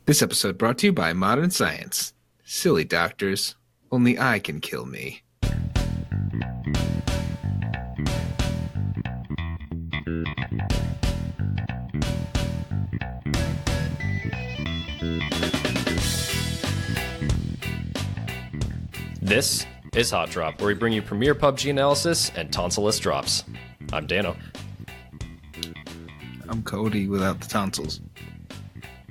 This episode brought to you by Modern Science. Silly doctors, only I can kill me. This is Hot Drop, where we bring you premier PUBG analysis and tonsilless drops. I'm Dano. I'm Cody without the tonsils.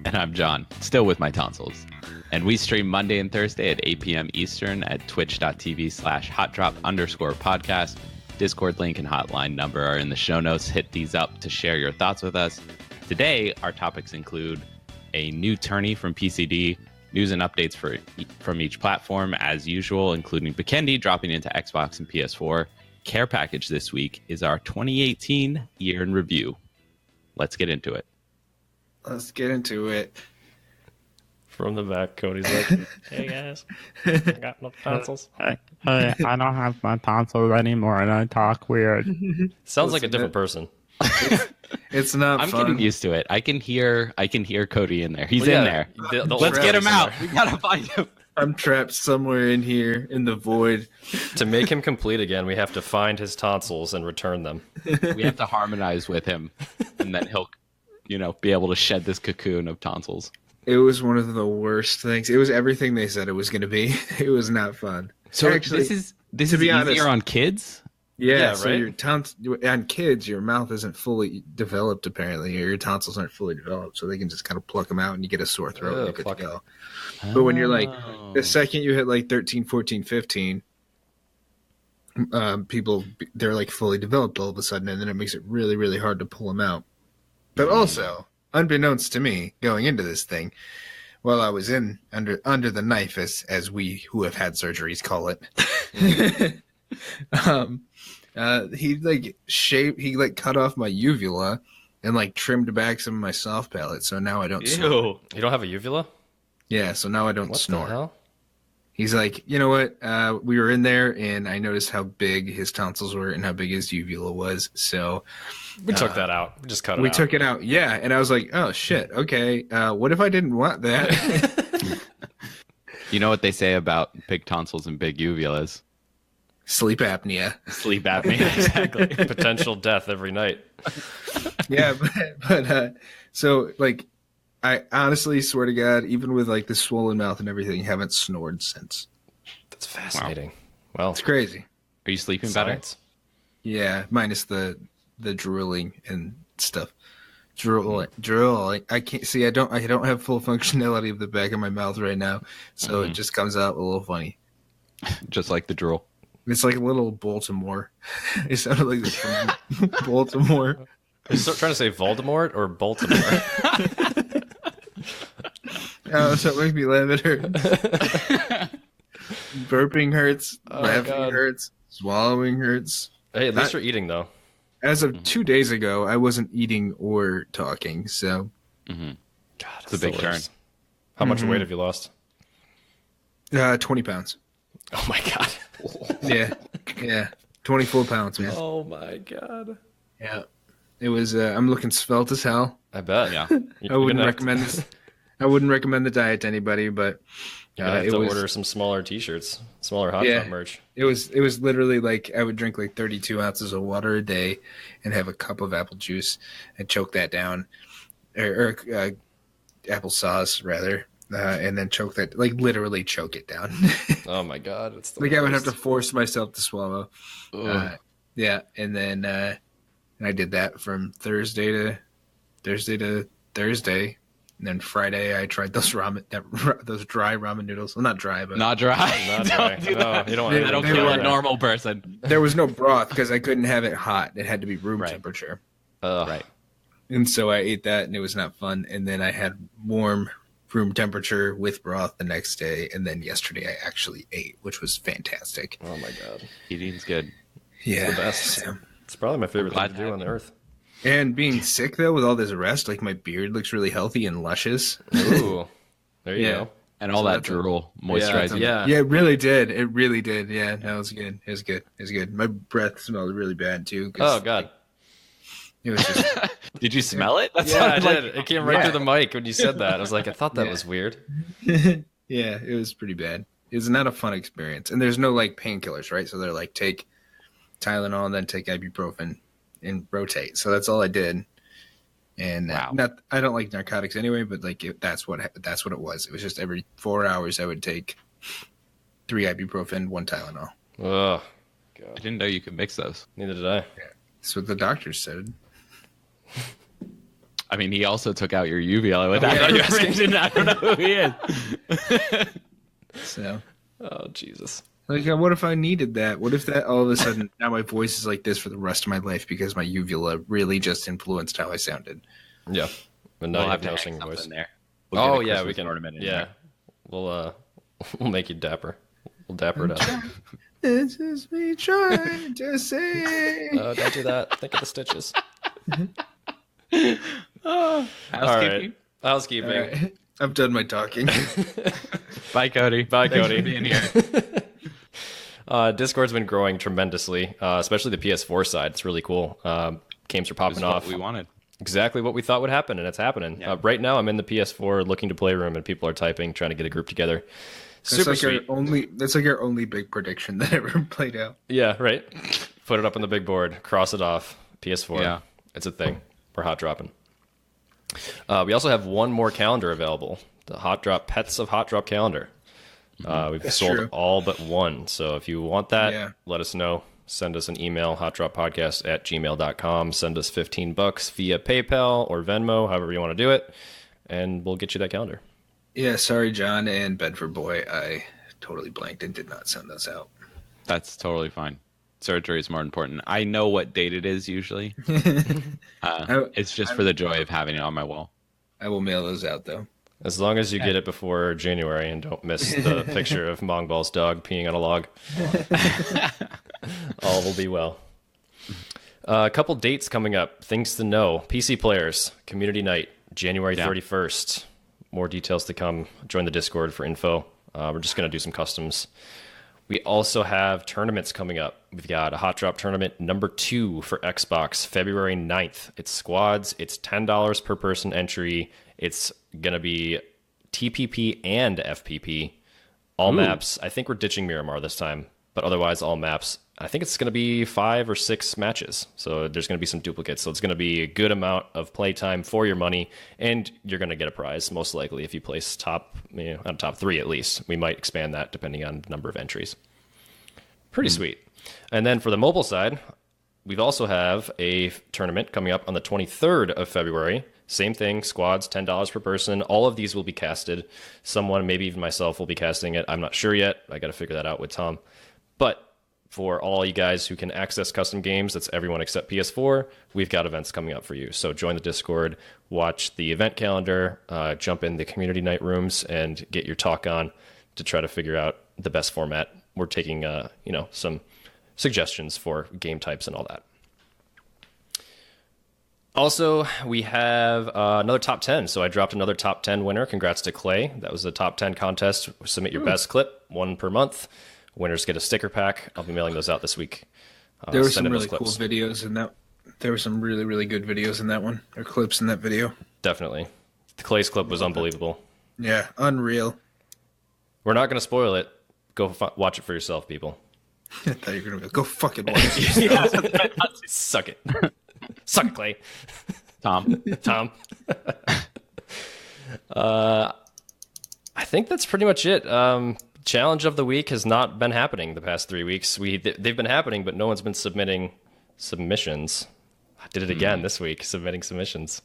And I'm John, still with my tonsils. And we stream Monday and Thursday at 8 p.m. Eastern at twitch.tv/hotdrop_podcast. Discord link and hotline number are in the show notes. Hit these up to share your thoughts with us. Today, our topics include a new tourney from PCD, news and updates from each platform as usual, including Vikendi dropping into Xbox and PS4. Carepackage this week is our 2018 year in review. Let's get into it. Let's get into it. From the back, Cody's like, hey guys, I got no tonsils. Hey, I don't have my tonsils anymore and I talk weird. Sounds like a different person. It's not I'm fun. getting used to it. I can hear Cody in there. He's in there. The Let's old get him Cody's in out. there. We gotta find him. I'm trapped somewhere in here in the void. To make him complete again, we have to find his tonsils and return them. We have to harmonize with him, and then he'll, be able to shed this cocoon of tonsils. It was one of the worst things. It was everything they said it was going to be. It was not fun. So actually, this is be honest, easier on kids. Yeah, Yeah, so right? your on kids, your mouth isn't fully developed apparently, or your tonsils aren't fully developed, so they can just kind of pluck them out and you get a sore throat and you're good to go. But when you're like, the second you hit like 13, 14, 15, people, they're like fully developed all of a sudden, and then it makes it really, really hard to pull them out. But also, unbeknownst to me, going into this thing, while I was under the knife, as we who have had surgeries call it, he cut off my uvula and like trimmed back some of my soft palate, so now I don't snore. You don't have a uvula? Yeah, so now I don't What snore. the hell? He's like, you know what? We were in there, and I noticed how big his tonsils were and how big his uvula was. So We took that out. We just cut it out. we took it out. Yeah, and I was like, oh shit, okay. What if I didn't want that? You know what they say about big tonsils and big uvulas? Sleep apnea. Sleep apnea. Exactly. Potential death every night. Yeah, but so like, I honestly swear to God, even with like the swollen mouth and everything, haven't snored since. That's fascinating. Well, It's crazy. Are you sleeping better? science. Yeah, minus the drooling and stuff. Drooling. I can't see. I don't have full functionality of the back of my mouth right now, so it just comes out a little funny. Just like the drool. It's like a little Baltimore. It sounded like this from Baltimore. Are you still trying to say Voldemort or Baltimore? Oh, so it makes me laugh. It hurts. Burping hurts. Laughing God. hurts. Swallowing hurts. Hey, at least you're eating, though. As of 2 days ago, I wasn't eating or talking, so God, It's a big the turn. worst. How much weight have you lost? 20 pounds. Oh, my God. Yeah, 24 pounds, man. Oh, my God. Yeah, it was. I'm looking svelte as hell. I bet. Yeah. I wouldn't recommend this. I wouldn't recommend the diet to anybody, but You're gonna have it to was. order some smaller T-shirts, smaller Hot Yeah. Drop merch. It was literally like I would drink like 32 ounces of water a day and have a cup of apple juice and choke that down, or applesauce rather, and then choke that, like literally choke it down. Oh my God, it's the Like I would have worst. to force myself to swallow. Yeah, and then I did that from Thursday to Thursday. And then Friday, I tried those dry ramen noodles. Well, not dry, but Not dry. Not dry. Don't do No, that. you don't want They to That'll don't kill do a that. normal person. there was no broth because I couldn't have it hot. It had to be room Right. temperature. Right. And so I ate that, and it was not fun. And then I had warm room temperature with broth the next day. And then yesterday, I actually ate, which was fantastic. Oh my God, Eating's good. Yeah, the best. so- It's probably my favorite glad thing to to do have on the you. earth. And being sick though, with all this rest, like my beard looks really healthy and luscious. Ooh, there you Yeah. go. And all So that that's a- drool moisturizing. Yeah. Yeah, it really did. It really did. Yeah, no, it was good. It was good. It was good. My breath smelled really bad too. 'cause Oh God. it was just Did you smell it? That Yeah, I sounded did. It came right through the mic when you said that. I was like, I thought that was weird. Yeah, it was pretty bad. It was not a fun experience. And there's no like painkillers, right? So they're like, take Tylenol and then take ibuprofen and rotate. So that's all I did. And Wow. I don't like narcotics anyway, but like that's what it was. It was just every 4 hours I would take 3 ibuprofen, 1 Tylenol. Oh, I God. didn't know you could mix those. Neither did I. That's what the doctor said. I mean, he also took out your uvula with that. I don't know who he is. So, Oh, Jesus. like, what if I needed that? What if that all of a sudden now my voice is like this for the rest of my life because my uvula really just influenced how I sounded? Yeah. But now We'll you have have to no hang singing something voice. there. We'll get Oh, a yeah, Christmas we can. ornament in Yeah. there. We'll make you dapper. We'll dapper it up. This is me trying to say. Don't do that. Think of the stitches. Housekeeping. All right. Housekeeping. All right. I've done my talking. Bye, Cody. Bye, Thanks Cody. for being here. Discord's been growing tremendously, especially the PS4 side. It's really cool. Games are popping This is off. what we wanted. Exactly what we thought would happen, and it's happening. Yeah. Right now, I'm in the PS4 looking to play room, and people are typing, trying to get a group together. Super sweet. That's like our only big prediction that ever played out. Yeah, right. Put it up on the big board, cross it off. PS4. Yeah. It's a thing. We're hot dropping. We also have one more calendar available, the Hot Drop Pets of Hot Drop calendar. We've That's sold true. all but one. So if you want that, Yeah. let us know. Send us an email, hotdroppodcast@gmail.com. Send us $15 via PayPal or Venmo, however you want to do it, and we'll get you that calendar. Yeah, sorry, John and Bedford Boy. I totally blanked and did not send those out. That's totally fine. Surgery is more important. I know what date it is usually. It's just for the joy of having it on my wall. I will mail those out, though. As long as you get it before January and don't miss the picture of Mongball's dog peeing on a log. All will be well. A couple dates coming up. Things to know. PC Players, Community Night, January 31st. More details to come. Join the Discord for info. We're just going to do some customs. We also have tournaments coming up. We've got a Hot Drop tournament number 2 for Xbox, February 9th. It's squads. It's $10 per person entry. It's going to be TPP and FPP. All maps. I think we're ditching Miramar this time, but otherwise all maps. I think it's going to be 5 or 6 matches. So there's going to be some duplicates. So it's going to be a good amount of playtime for your money, and you're going to get a prize, most likely, if you place top 3 at least. We might expand that depending on the number of entries. Pretty sweet. And then for the mobile side, we've also have a tournament coming up on the 23rd of February. Same thing, squads, $10 per person. All of these will be casted. Someone, maybe even myself, will be casting it. I'm not sure yet. I got to figure that out with Tom. But for all you guys who can access custom games, that's everyone except PS4, we've got events coming up for you. So join the Discord, watch the event calendar, jump in the community night rooms, and get your talk on to try to figure out the best format. We're taking some suggestions for game types and all that. Also, we have another top 10. So I dropped another top 10 winner. Congrats to Clay. That was a top 10 contest. Submit your best clip, 1 per month. Winners get a sticker pack. I'll be mailing those out this week. There were some really cool videos in that. There were some really, really good videos in that one, or clips in that video. Definitely. The Clay's clip was unbelievable. Yeah, unreal. We're not going to spoil it. Go watch it for yourself, people. I thought you were going to go fucking watch it. Suck it. Suck it, Clay. Tom. I think that's pretty much it. Challenge of the week has not been happening the past 3 weeks. They've been happening, but no one's been submitting submissions. I did it again this week, submitting submissions.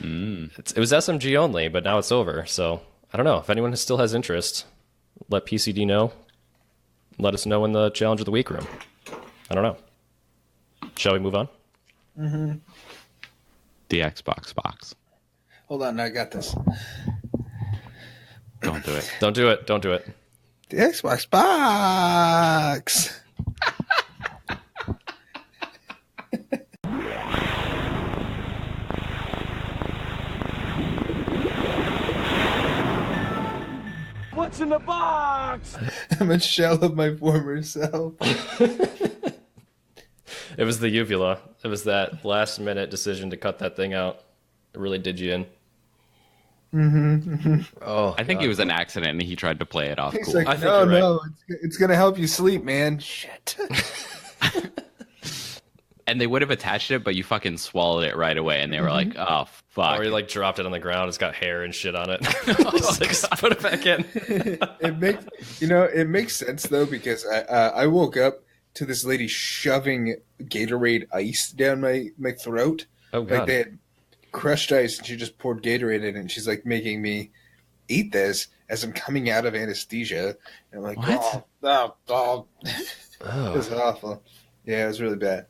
It was SMG only, but now it's over. So I don't know. If anyone still has interest, let PCD know. Let us know in the challenge of the week room. I don't know. Shall we move on? Mm-hmm. The Xbox box. Hold on, I got this. Don't do it. Don't do it. Don't do it. The Xbox box. What's in the box? I'm a shell of my former self. It was the uvula. It was that last minute decision to cut that thing out. It really did you in. Oh, I think it was an accident and he tried to play it off He's cool. like, I think no, you're right. no, it's gonna help you sleep, man. Shit. And they would have attached it, but you fucking swallowed it right away, and they were like, "Oh fuck!" Or you like dropped it on the ground. It's got hair and shit on it. Just put it back in. It makes sense though, because I woke up to this lady shoving Gatorade ice down my throat. Oh god. Like they had crushed ice, and she just poured Gatorade in it, and she's like making me eat this as I'm coming out of anesthesia. And I'm like, What? oh. It Oh. was awful. Yeah, it was really bad.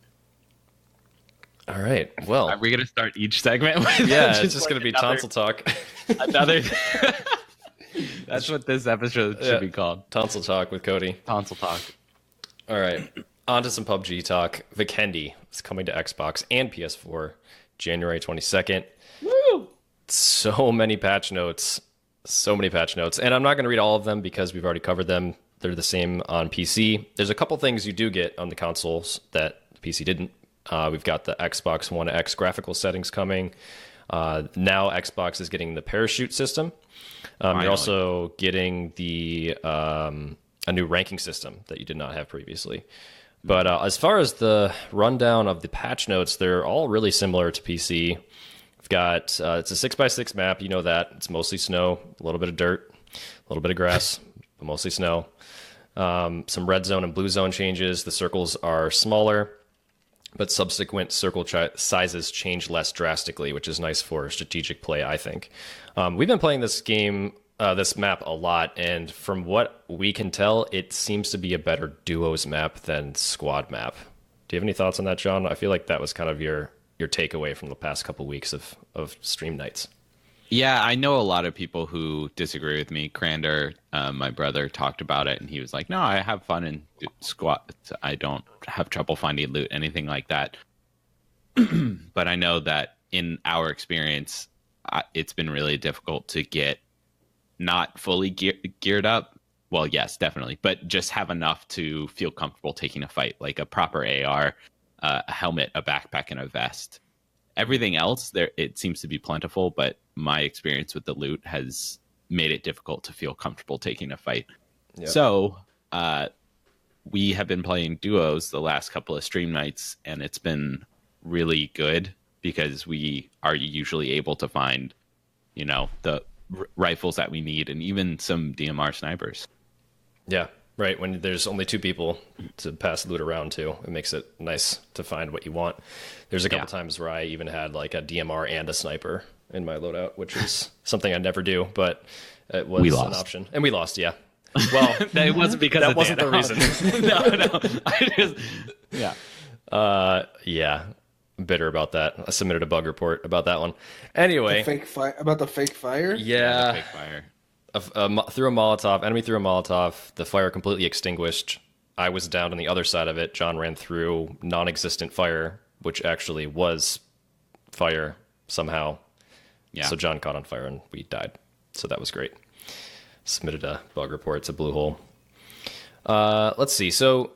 All right. Well, Are we gonna start each segment? With yeah, just it's just like gonna be tonsil talk. another. That's what this episode should Yeah. be called. Tonsil talk with Cody. Tonsil talk. All right. On to some PUBG talk. Vikendi is coming to Xbox and PS4 January 22nd. Woo! So many patch notes. And I'm not going to read all of them because we've already covered them. They're the same on PC. There's a couple things you do get on the consoles that the PC didn't. We've got the Xbox One X graphical settings coming. Now Xbox is getting the parachute system. You're also getting the a new ranking system that you did not have previously. But as far as the rundown of the patch notes, they're all really similar to PC. We've got it's a 6x6 map. You know that. It's mostly snow, a little bit of dirt, a little bit of grass, but mostly snow. Some red zone and blue zone changes. The circles are smaller, but subsequent circle sizes change less drastically, which is nice for strategic play, I think. We've been playing this game, this map a lot, and from what we can tell, it seems to be a better duos map than squad map. Do you have any thoughts on that, John? I feel like that was kind of your takeaway from the past couple weeks of stream nights. Yeah, I know a lot of people who disagree with me. Crander, my brother, talked about it, and he was like, "No, I have fun in squad. I don't have trouble finding loot, anything like that." But I know that in our experience, it's been really difficult to get not fully geared up. Well, yes, definitely, but just have enough to feel comfortable taking a fight, like a proper AR, a helmet, a backpack, and a vest. Everything else, it seems to be plentiful, but my experience with the loot has made it difficult to feel comfortable taking a fight. Yep. So we have been playing duos the last couple of stream nights, and it's been really good because we are usually able to find, the rifles that we need and even some DMR snipers. Yeah, right. When there's only two people to pass loot around to, it makes it nice to find what you want. There's a couple times where I even had like a DMR and a sniper in my loadout, which is something I never do, but it was an option. And we lost, yeah. Well, It wasn't because that of wasn't Dan. the reason. No. Yeah. I'm bitter about that. I submitted a bug report about that one. Anyway. About the fake fire? Yeah. Fake fire. Threw a Molotov. Enemy threw a Molotov. The fire completely extinguished. I was down on the other side of it. John ran through non-existent fire, which actually was fire somehow. Yeah. So John caught on fire and we died. So that was great. Submitted a bug report. It's a blue hole. Let's see. So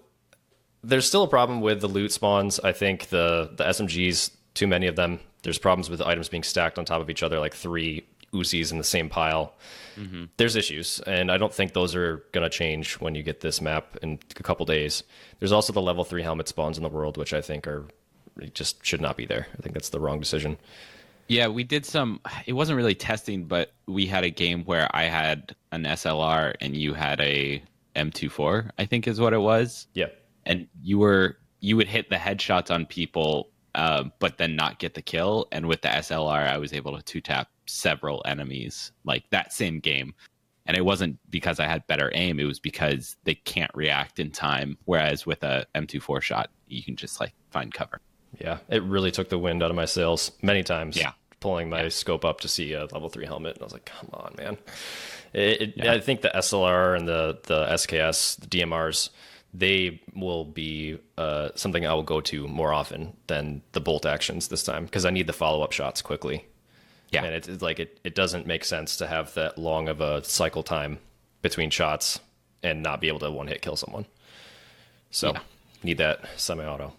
there's still a problem with the loot spawns. I think the SMGs, too many of them. There's problems with the items being stacked on top of each other, like 3 Uzis in the same pile. Mm-hmm. There's issues, and I don't think those are going to change when you get this map in a couple days. There's also the level 3 helmet spawns in the world, which I think just should not be there. I think that's the wrong decision. Yeah, we did it wasn't really testing, but we had a game where I had an SLR and you had a M24, I think is what it was. Yeah. And you would hit the headshots on people, but then not get the kill. And with the SLR, I was able to 2-tap several enemies like that same game. And it wasn't because I had better aim. It was because they can't react in time. Whereas with a M24 shot, you can just like find cover. Yeah, it really took the wind out of my sails many times. Yeah. Pulling my scope up to see a level 3 helmet. And I was like, come on, man. I think the SLR and the SKS, the DMRs, they will be something I will go to more often than the bolt actions this time because I need the follow-up shots quickly. Yeah. And it's like it doesn't make sense to have that long of a cycle time between shots and not be able to one-hit kill someone. So need that semi-auto.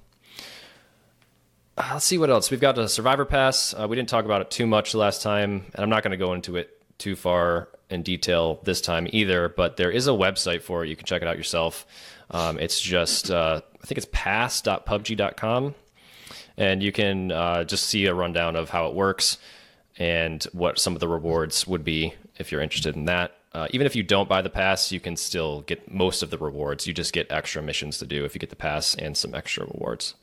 Let's see what else. We've got a Survivor Pass. We didn't talk about it too much last time, and I'm not going to go into it too far in detail this time either, but there is a website for it. You can check it out yourself. It's just, I think it's pass.pubg.com, and you can just see a rundown of how it works and what some of the rewards would be if you're interested in that. Even if you don't buy the pass, you can still get most of the rewards. You just get extra missions to do if you get the pass and some extra rewards.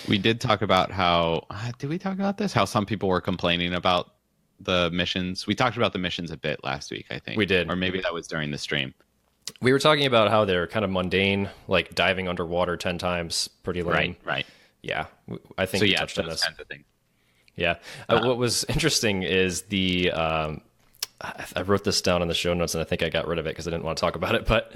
We did talk about how, did we talk about this? How some people were complaining about the missions. We talked about the missions a bit last week, I think. We did. Or maybe that was during the stream. We were talking about how they're kind of mundane, like diving underwater 10 times, pretty lame. Right. Yeah, I think we touched on this. Kinds of things. Yeah. What was interesting is I wrote this down in the show notes, and I think I got rid of it because I didn't want to talk about it. But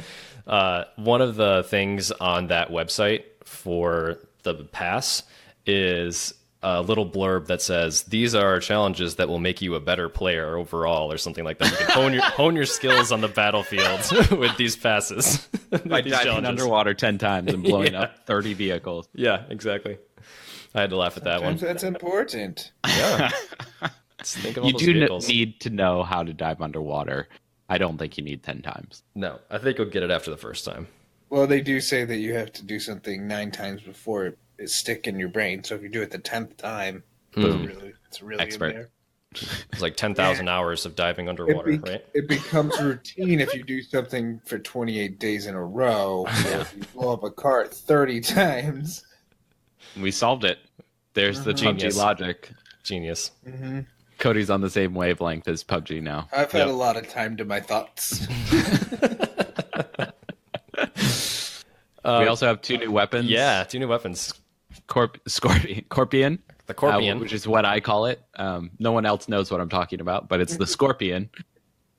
one of the things on that website for the pass is a little blurb that says, "These are challenges that will make you a better player overall," or something like that. You can hone your skills on the battlefield with these passes. By diving underwater 10 times and blowing Yeah. up 30 vehicles. Yeah, exactly. I had to laugh at that one. That's important. Yeah. Just think of all You those do vehicles. need to know how to dive underwater. I don't think you need 10 times. No, I think you'll get it after the first time. Well, they do say that you have to do something 9 times before it stick in your brain. So if you do it the 10th time, it's really Expert. in there. It's like 10,000 hours of diving underwater, right? It becomes routine if you do something for 28 days in a row. So if you blow up a cart 30 times. We solved it. There's the PUBG Genius. logic. Genius. Cody's on the same wavelength as PUBG now. I've had a lot of time to my thoughts. We also have 2 new weapons. Yeah, 2 new weapons. Scorpion. The Corpion. Which is what I call it. No one else knows what I'm talking about, but it's the Scorpion.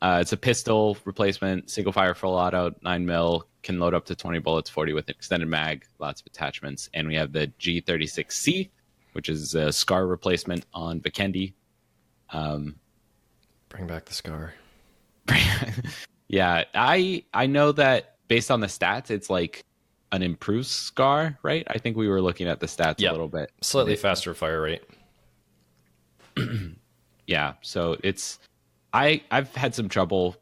It's a pistol replacement, single fire, full auto, 9mm, can load up to 20 bullets, 40 with extended mag, lots of attachments. And we have the G36C, which is a SCAR replacement on Vikendi. Bring back the Scar. Yeah, I know that based on the stats, it's like an improved SCAR, right? I think we were looking at the stats a little bit. Slightly faster fire rate. Yeah, so it's... I've had some trouble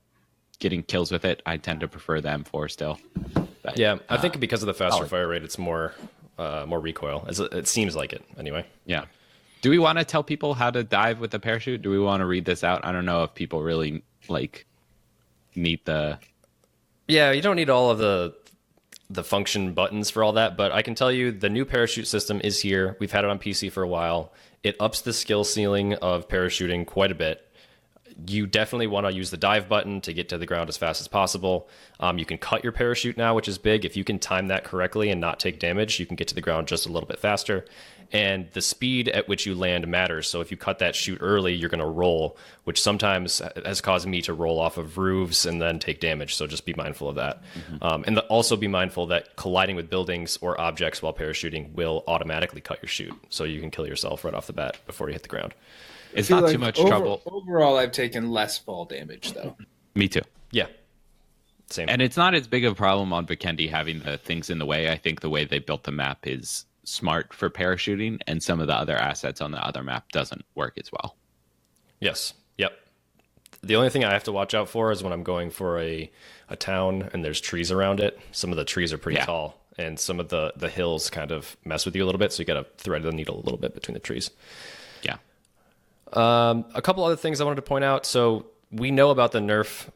getting kills with it. I tend to prefer the M4 still. But, Yeah, I think because of the faster fire rate, it's more recoil. It seems like it, anyway. Yeah. Do we want to tell people how to dive with a parachute? Do we want to read this out? I don't know if people really need the... Yeah, you don't need all of the function buttons for all that, but I can tell you the new parachute system is here. We've had it on PC for a while. It ups the skill ceiling of parachuting quite a bit. You definitely want to use the dive button to get to the ground as fast as possible. You can cut your parachute now, which is big. If you can time that correctly and not take damage, you can get to the ground just a little bit faster. And the speed at which you land matters. So if you cut that chute early, you're going to roll, which sometimes has caused me to roll off of roofs and then take damage. So just be mindful of that. And also be mindful that colliding with buildings or objects while parachuting will automatically cut your chute. So you can kill yourself right off the bat before you hit the ground. It's not too much trouble. Overall, I've taken less fall damage, though. Me too. Yeah. Same. And it's not as big of a problem on Vikendi having the things in the way. I think the way they built the map is smart for parachuting, and some of the other assets on the other map doesn't work as well. Yes. Yep. The only thing I have to watch out for is when I'm going for a town and there's trees around it. Some of the trees are pretty tall, and some of the hills kind of mess with you a little bit, so you got to thread the needle a little bit between the trees. Yeah. A couple other things I wanted to point out. So we know about the nerfing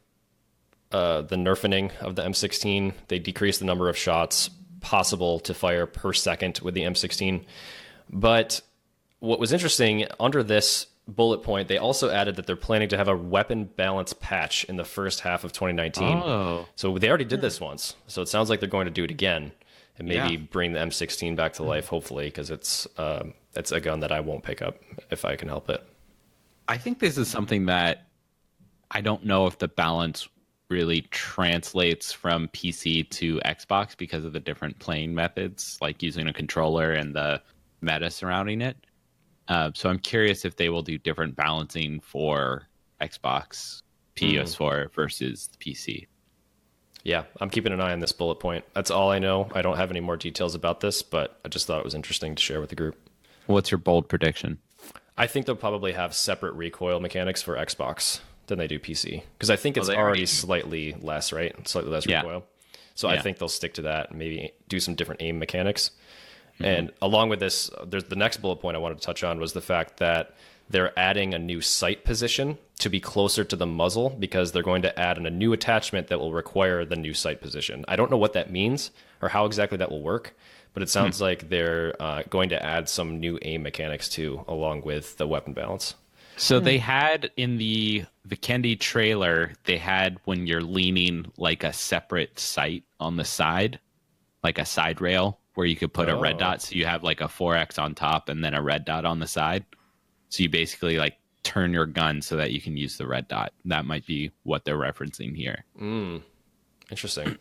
of the M16. They decreased the number of shots possible to fire per second with the M16. But what was interesting, under this bullet point, they also added that they're planning to have a weapon balance patch in the first half of 2019. Oh. So they already did this once. So it sounds like they're going to do it again and maybe bring the M16 back to life, hopefully, because it's a gun that I won't pick up if I can help it. I think this is something that I don't know if the balance really translates from PC to Xbox because of the different playing methods, like using a controller and the meta surrounding it. So I'm curious if they will do different balancing for Xbox, PS4 versus the PC. Yeah, I'm keeping an eye on this bullet point. That's all I know. I don't have any more details about this, but I just thought it was interesting to share with the group. What's your bold prediction? I think they'll probably have separate recoil mechanics for Xbox than they do PC, because I think it's they already already- slightly less, right? Slightly less Yeah. recoil. So I Yeah. think they'll stick to that and maybe do some different aim mechanics. And along with this, there's the next bullet point I wanted to touch on was the fact that they're adding a new sight position to be closer to the muzzle, because they're going to add in a new attachment that will require the new sight position. I don't know what that means or how exactly that will work, but it sounds like they're going to add some new aim mechanics too, along with the weapon balance. So they had in the Vikendi trailer, they had when you're leaning like a separate sight on the side, like a side rail where you could put a red dot. So you have like a 4X on top and then a red dot on the side. So you basically like turn your gun so that you can use the red dot. That might be what they're referencing here. Interesting.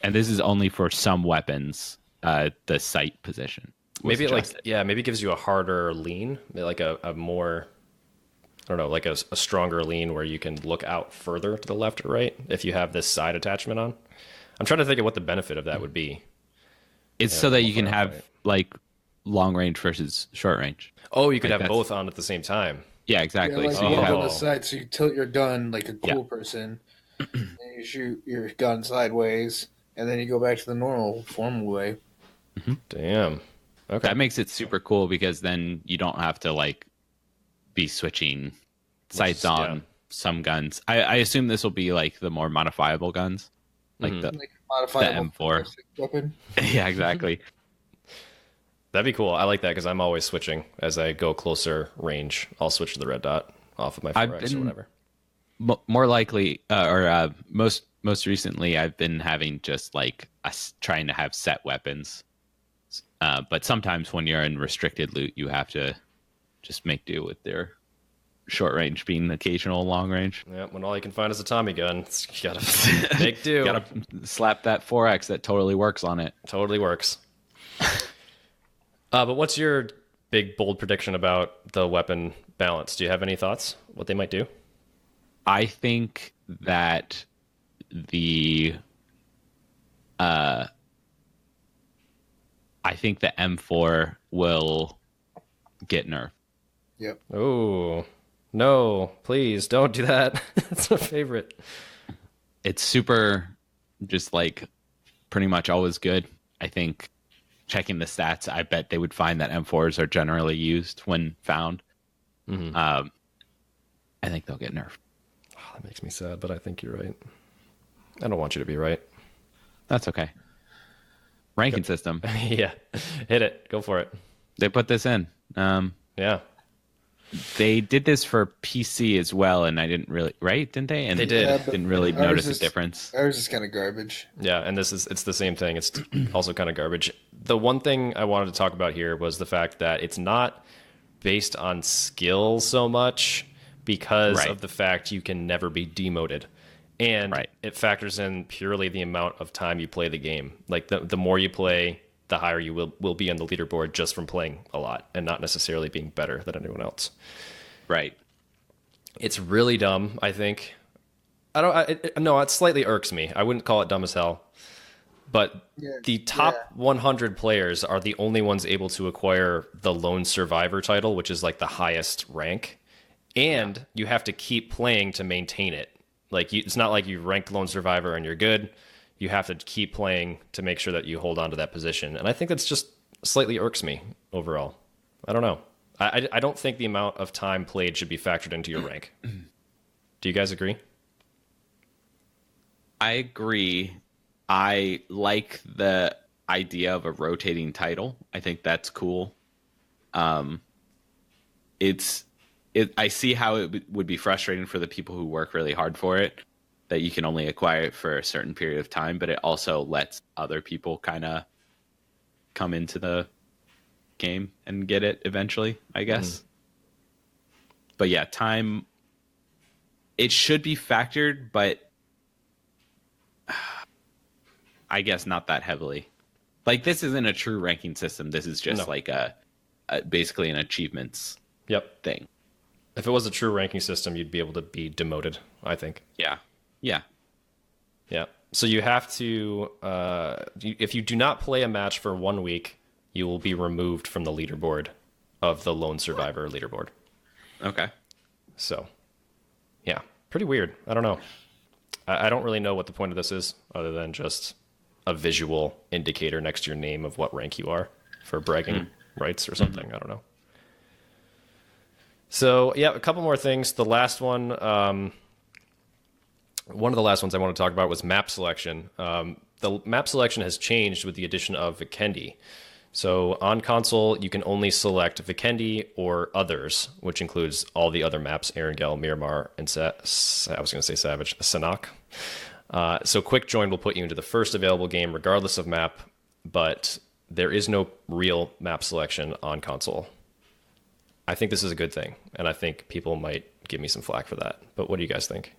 And this is only for some weapons, the sight position. was Maybe adjusted. maybe it gives you a harder lean, like a more, I don't know, like a stronger lean where you can look out further to the left or right if you have this side attachment on. I'm trying to think of what the benefit of that would be. It's so that you can far have away. like long range versus short range. Oh, you could Like have that's- both on at the same time. Yeah, Yeah, exactly. like So you you look have on the side, so you tilt your gun like a cool person, and you shoot your gun sideways, and then you go back to the normal, formal way. Damn. Okay. that makes it super cool because then you don't have to like be switching sights on some guns. I assume this will be like the more modifiable guns, like Like a modifiable M4. weapon. yeah, exactly. That'd be cool. I like that because I'm always switching as I go closer range. I'll switch to the red dot off of my 4X or whatever. More likely, most recently, I've been having just like trying to have set weapons. But sometimes when you're in restricted loot, you have to just make do with their short range being occasional long range. Yeah, when all you can find is a Tommy gun, you gotta make do. Gotta slap that 4X that totally works on it. Totally works. But what's your big bold prediction about the weapon balance? Do you have any thoughts? What they might do? I think that the M4 will get nerfed. Yep. Oh no! Please don't do that. That's my favorite. It's super, just like pretty much always good. I think checking the stats, I bet they would find that M4s are generally used when found. I think they'll get nerfed. Oh, that makes me sad, but I think you're right. I don't want you to be right. That's okay. Ranking system. Yeah, hit it. Go for it. They put this in. Yeah, They did this for PC as well, and I didn't really, right? Didn't they? And They did. Yeah, but didn't really ours notice a is- difference. Ours is kind of garbage. yeah, and it's the same thing. It's also kind of garbage. The one thing I wanted to talk about here was the fact that it's not based on skill so much because Right. of the fact you can never be demoted. And Right. it factors in purely the amount of time you play the game. Like the more you play, the higher you will be on the leaderboard just from playing a lot and not necessarily being better than anyone else. Right. It's really dumb, I think. No, it slightly irks me. I wouldn't call it dumb as hell. But the top 100 players are the only ones able to acquire the Lone Survivor title, which is like the highest rank. And you have to keep playing to maintain it. Like it's not like you ranked Lone Survivor and you're good. You have to keep playing to make sure that you hold on to that position. And I think that's just slightly irks me overall. I don't know. I don't think the amount of time played should be factored into your rank. Do you guys agree? I agree. I like the idea of a rotating title. I think that's cool. I see how it would be frustrating for the people who work really hard for it, that you can only acquire it for a certain period of time, but it also lets other people kind of come into the game and get it eventually, I guess. But yeah, time, it should be factored, but I guess not that heavily. Like, this isn't a true ranking system. This is just like a basically an achievements Yep. thing. If it was a true ranking system, you'd be able to be demoted, I think. Yeah. Yeah. Yeah. So you have to, if you do not play a match for 1 week, you will be removed from the leaderboard of the lone survivor leaderboard. Okay. So, yeah, pretty weird. I don't know. I don't really know what the point of this is, other than just a visual indicator next to your name of what rank you are for bragging rights or something. I don't know. So, yeah, a couple more things. The last one, one of the last ones I want to talk about was map selection. The map selection has changed with the addition of Vikendi. So on console, you can only select Vikendi or others, which includes all the other maps, Erangel, Miramar, and I was going to say Savage, Sanhok. So quick join will put you into the first available game regardless of map, but there is no real map selection on console. I think this is a good thing, and I think people might give me some flack for that. But what do you guys think?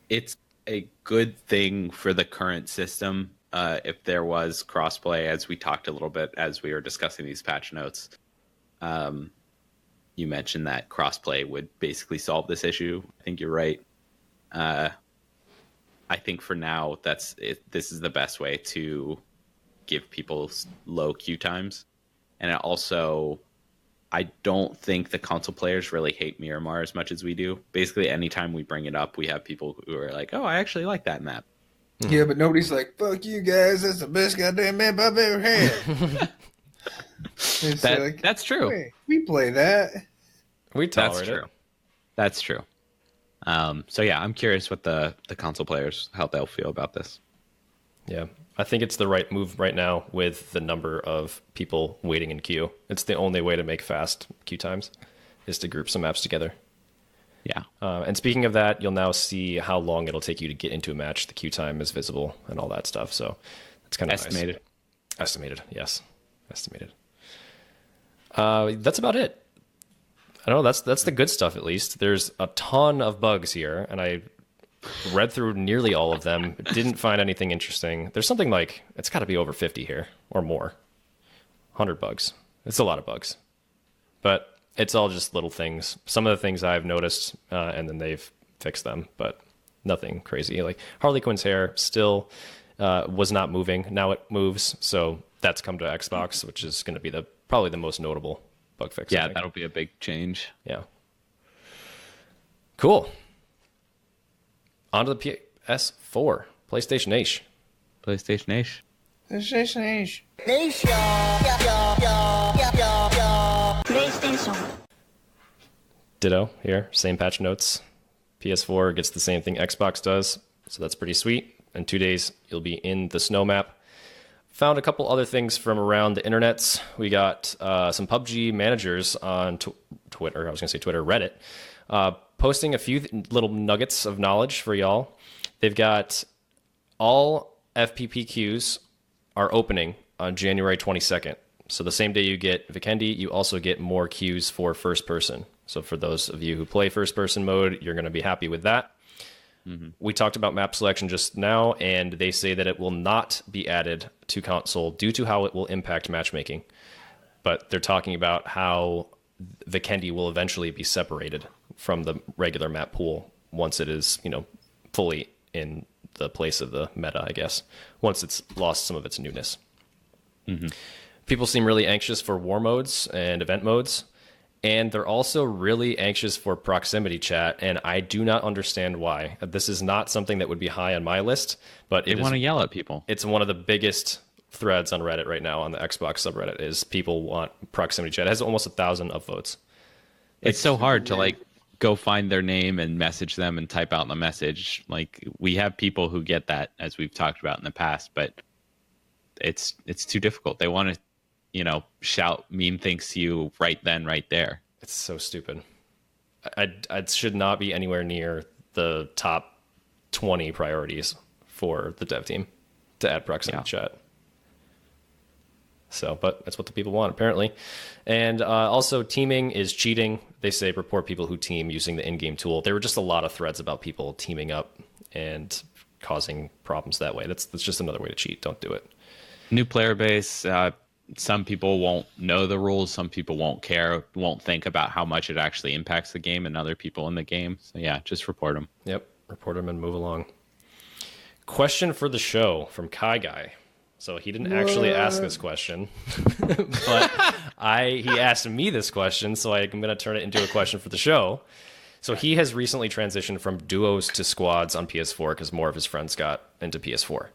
It's a good thing for the current system. If there was crossplay, as we talked a little bit as we were discussing these patch notes, you mentioned that crossplay would basically solve this issue. I think you're right. I think for now, this is the best way to give people low queue times. And it also, I don't think the console players really hate Miramar as much as we do. Basically, anytime we bring it up, we have people who are like, oh, I actually like that map. Yeah, but nobody's like, fuck you guys, that's the best goddamn map I've ever had. That's true. Hey, we play that. We tolerate it. That's true. So yeah, I'm curious what the console players, how they'll feel about this. Yeah, I think it's the right move right now with the number of people waiting in queue. It's the only way to make fast queue times, is to group some maps together. Yeah. And speaking of that, you'll now see how long it'll take you to get into a match. The queue time is visible and all that stuff. So it's kind of estimated. Nice. Estimated, yes. Estimated. That's about it. I don't know. That's the good stuff, at least. There's a ton of bugs here, and I read through nearly all of them. Didn't find anything interesting. There's something like, it's got to be over 50 here or more. 100 bugs. It's a lot of bugs. But it's all just little things. Some of the things I've noticed, and then they've fixed them, but nothing crazy. Like Harley Quinn's hair still was not moving. Now it moves, so that's come to Xbox, which is going to be probably the most notable bug fix. Yeah, that'll be a big change. Yeah. Cool. On to the PS4. PlayStation Age. PlayStation Age. PlayStation Age. PlayStation. Ditto here. Same patch notes. PS4 gets the same thing Xbox does, so that's pretty sweet. In 2 days, you'll be in the snow map. Found a couple other things from around the internets. We got some PUBG managers on Twitter. I was going to say Twitter, Reddit, posting a few little nuggets of knowledge for y'all. They've got all FPP queues are opening on January 22nd. So the same day you get Vikendi, you also get more queues for first person. So for those of you who play first person mode, you're going to be happy with that. Mm-hmm. We talked about map selection just now, and they say that it will not be added to console due to how it will impact matchmaking. But they're talking about how Vikendi will eventually be separated from the regular map pool once it is, fully in the place of the meta, I guess, once it's lost some of its newness. Mm-hmm. People seem really anxious for war modes and event modes, and they're also really anxious for proximity chat, and I do not understand why. This is not something that would be high on my list, but they want to yell at people. It's one of the biggest threads on Reddit right now on the Xbox subreddit is people want proximity chat. It has almost 1,000 upvotes. It's so hard to go find their name and message them and type out the message. Like, we have people who get that, as we've talked about in the past, but it's too difficult. They want to, shout mean things to you right then, right there. It's so stupid. I should not be anywhere near the top 20 priorities for the dev team to add proximity chat. So, but that's what the people want, apparently. And also, teaming is cheating. They say report people who team using the in-game tool. There were just a lot of threads about people teaming up and causing problems that way. That's just another way to cheat. Don't do it. New player base. Some people won't know the rules. Some people won't care, won't think about how much it actually impacts the game and other people in the game. So yeah, just report them. Yep, report them and move along. Question for the show from Kai Guy. So he didn't actually ask this question, but he asked me this question, so I'm going to turn it into a question for the show. So he has recently transitioned from duos to squads on PS4 because more of his friends got into PS4.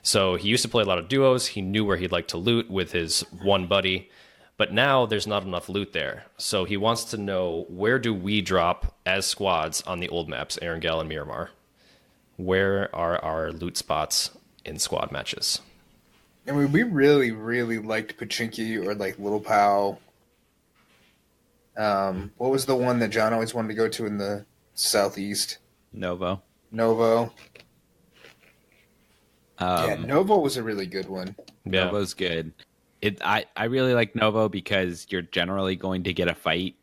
So he used to play a lot of duos. He knew where he'd like to loot with his one buddy, but now there's not enough loot there. So he wants to know, where do we drop as squads on the old maps, Erangel and Miramar? Where are our loot spots in squad matches? I mean, we really, really liked Pachinki or like Little Pal. What was the one that John always wanted to go to in the southeast? Novo. Yeah, Novo was a really good one. Yeah. Novo's good. I really like Novo because you're generally going to get a fight,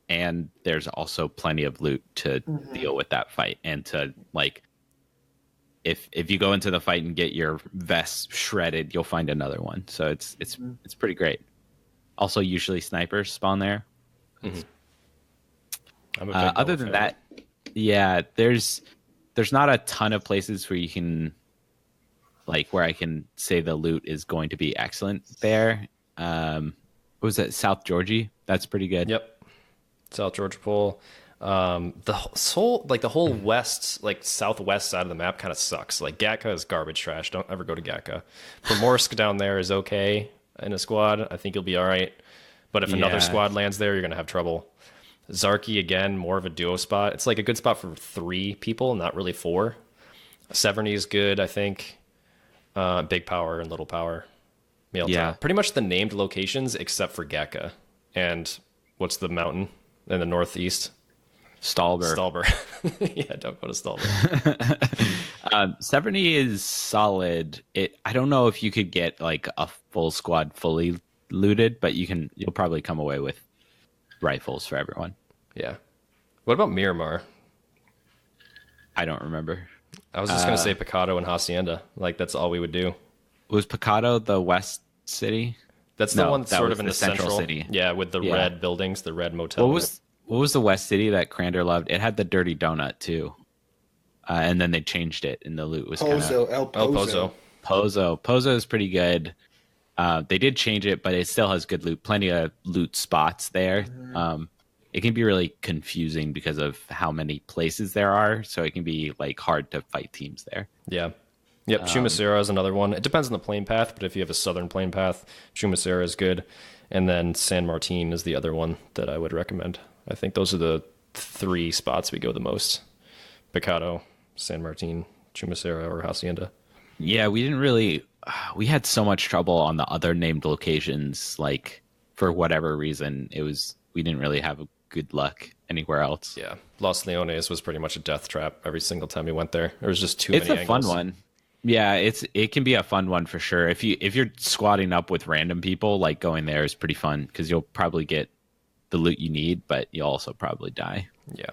and there's also plenty of loot to deal with that fight, and to like, if you go into the fight and get your vest shredded, you'll find another one. So it's pretty great. Also, usually snipers spawn there. Mm-hmm. I'm a big other than that, yeah, there's not a ton of places where you can, like, where I can say the loot is going to be excellent there. What was that? South Georgie? That's pretty good. Yep. South Georgia Pole. The whole west, like southwest side of the map kind of sucks. Like Gatka is garbage trash. Don't ever go to Gatka. Primorsk down there is okay in a squad. I think you'll be all right. But if another squad lands there, you're going to have trouble. Zarki, again, more of a duo spot. It's like a good spot for 3 people, not really 4. Severny is good, I think. Big Power and Little Power. Yeah. Pretty much the named locations except for Gatka. And what's the mountain in the northeast? Stalber. Yeah, don't go to Stalber. Severny is solid. I don't know if you could get like a full squad fully looted, but you'll probably come away with rifles for everyone. Yeah. What about Miramar? I don't remember. I was just going to say Picado and Hacienda. Like, that's all we would do. Was Picado the west city? That's the one sort of in the central city. Yeah, with the red buildings, the red motel. What was the west city that Crander loved? It had the Dirty Donut, too. And then they changed it, and the loot was El Pozo. Pozo is pretty good. They did change it, but it still has good loot. Plenty of loot spots there. It can be really confusing because of how many places there are, so it can be like hard to fight teams there. Yeah. Yep, Chumacera is another one. It depends on the plane path, but if you have a southern plane path, Chumacera is good. And then San Martin is the other one that I would recommend. I think those are the 3 spots we go the most. Picado, San Martin, Chumacera, or Hacienda. Yeah, we had so much trouble on the other named locations. Like, for whatever reason, we didn't really have good luck anywhere else. Yeah, Los Leones was pretty much a death trap every single time we went there. There was just too many angles. It's a fun one. Yeah, it can be a fun one for sure. If you're squatting up with random people, like, going there is pretty fun because you'll probably get the loot you need, but you'll also probably die. Yeah.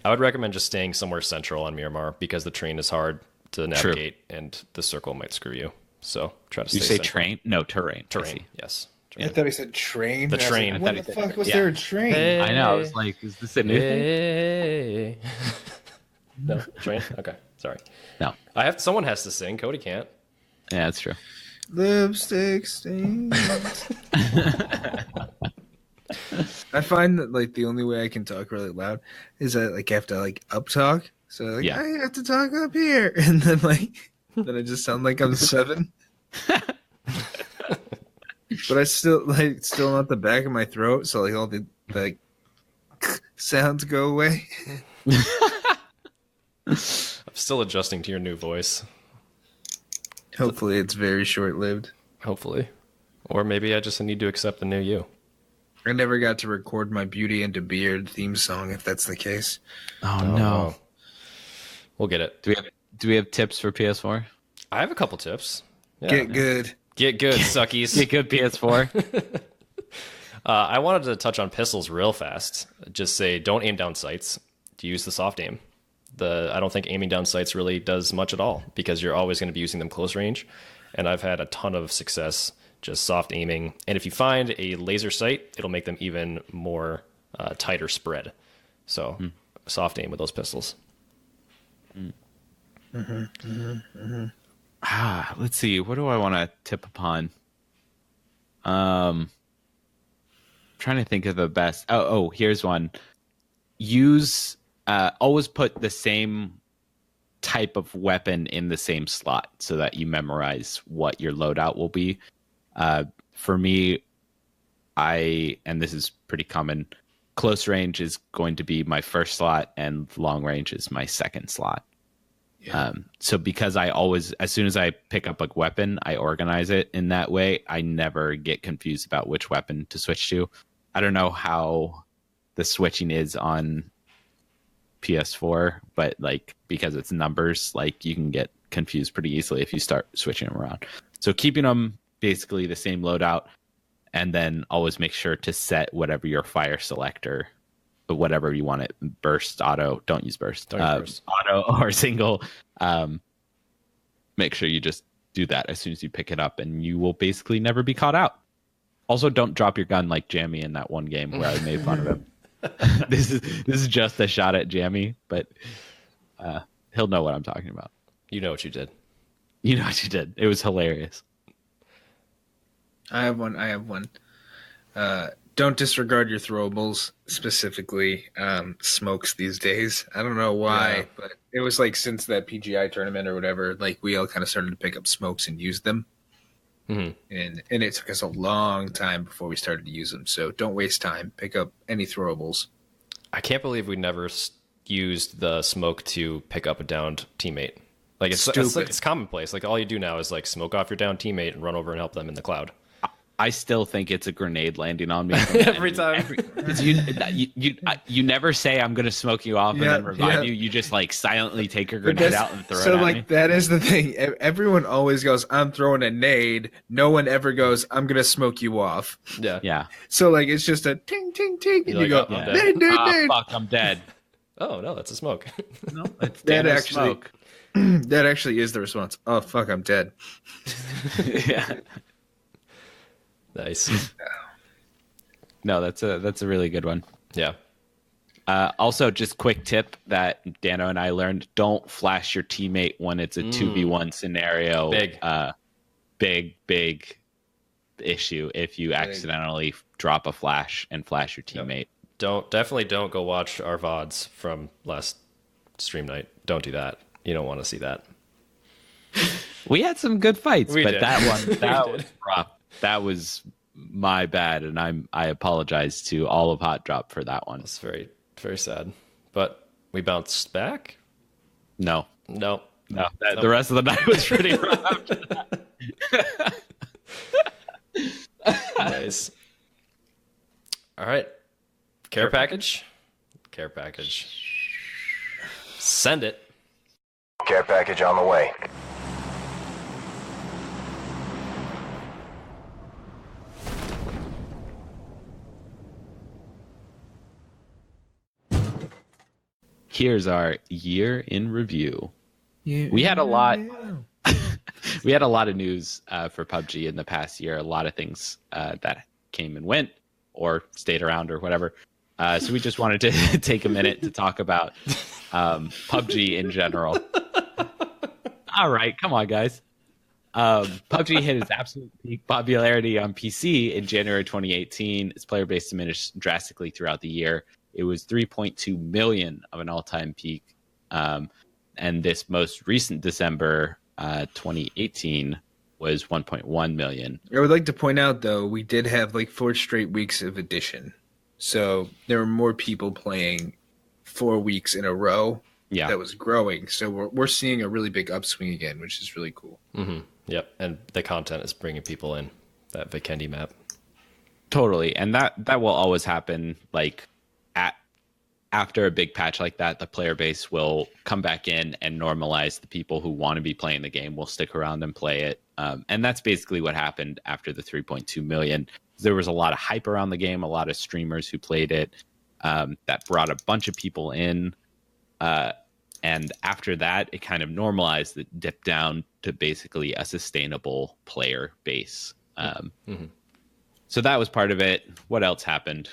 I would recommend just staying somewhere central on Miramar because the train is hard to navigate and the circle might screw you. So try to stay central. Train? No, terrain. Terrain, yes. Terrain. I thought he said train. The train. Like, what the fuck was there a train? Hey. I know. I was like, is this a new thing? No, train? Okay, sorry. No. Someone has to sing. Cody can't. Yeah, that's true. Lipstick stains. I find that like the only way I can talk really loud is I like have to like up talk. So like I have to talk up here, and then then I just sound like I'm 7. But I still not the back of my throat, so like all the like sounds go away. I'm still adjusting to your new voice. Hopefully, it's very short-lived. Hopefully, or maybe I just need to accept the new you. I never got to record my Beauty and the Beard theme song, if that's the case. Oh no. We'll get it. Do we have tips for PS4? I have a couple tips. Yeah. Get good. Get good, suckies. Get good, PS4. I wanted to touch on pistols real fast. Just say, don't aim down sights. Use the soft aim. I don't think aiming down sights really does much at all because you're always going to be using them close range. And I've had a ton of success just soft aiming. And if you find a laser sight, it'll make them even more tighter spread. So soft aim with those pistols. let's see. What do I want to tip upon? Trying to think of the best. Oh, here's one. Use always put the same type of weapon in the same slot so that you memorize what your loadout will be. For me, and this is pretty common, close range is going to be my first slot and long range is my second slot. Yeah. So because I always, as soon as I pick up a weapon, I organize it in that way. I never get confused about which weapon to switch to. I don't know how the switching is on PS4, but like because it's numbers, like you can get confused pretty easily if you start switching them around. So keeping them basically the same loadout, and then always make sure to set whatever your fire selector, but whatever you want it, burst, auto. Don't use burst. Auto or single. Make sure you just do that as soon as you pick it up, and you will basically never be caught out. Also, don't drop your gun like Jammy in that one game where I made fun of him. This is just a shot at Jammy, but he'll know what I'm talking about. You know what you did. You know what you did. It was hilarious. I have one. Don't disregard your throwables, specifically smokes these days. I don't know why, but it was like since that PGI tournament or whatever, like we all kind of started to pick up smokes and use them. Mm-hmm. And it took us a long time before we started to use them. So don't waste time. Pick up any throwables. I can't believe we never used the smoke to pick up a downed teammate. Like it's commonplace. Like all you do now is like smoke off your downed teammate and run over and help them in the cloud. I still think it's a grenade landing on me every time. You never say I'm going to smoke you off and then revive you. You just like silently take your grenade out and throw it at me. So like that is the thing. Everyone always goes, "I'm throwing a nade." No one ever goes, "I'm going to smoke you off." Yeah. So like it's just a ting ting ting, and you go, "Nade, nade." Fuck, I'm dead. Oh no, that's a smoke. No, it's that actually smoke. That actually is the response. Oh fuck, I'm dead. Yeah. Nice. No, that's a really good one. Yeah. Also, just quick tip that Dano and I learned: don't flash your teammate when it's a 2v1 scenario. Big issue if you accidentally drop a flash and flash your teammate. Definitely don't go watch our VODs from last stream night. Don't do that. You don't want to see that. We had some good fights, but did. that was rough. That was my bad, and I apologize to all of HOTDROP for that one. It's very, very sad. But we bounced back? No. The rest of the night was pretty rough after that. Nice. All right. Carepackage. Send it. Carepackage on the way. Here's our year in review. We had a lot. We had a lot of news for PUBG in the past year. A lot of things that came and went, or stayed around, or whatever. So we just wanted to take a minute to talk about PUBG in general. All right, come on, guys. PUBG hit its absolute peak popularity on PC in January 2018. Its player base diminished drastically throughout the year. It was 3.2 million of an all-time peak. And this most recent December 2018 was 1.1 million. I would like to point out, though, we did have like 4 straight weeks of addition. So there were more people playing 4 weeks in a row. Yeah. That was growing. So we're seeing a really big upswing again, which is really cool. Mm-hmm. Yep. And the content is bringing people in, that Vikendi map. Totally. And that will always happen. Like after a big patch like that, the player base will come back in and normalize. The people who want to be playing the game will stick around and play it. And that's basically what happened after the 3.2 million. There was a lot of hype around the game, a lot of streamers who played it that brought a bunch of people in. And after that, it kind of normalized, it dipped down to basically a sustainable player base. So that was part of it. What else happened?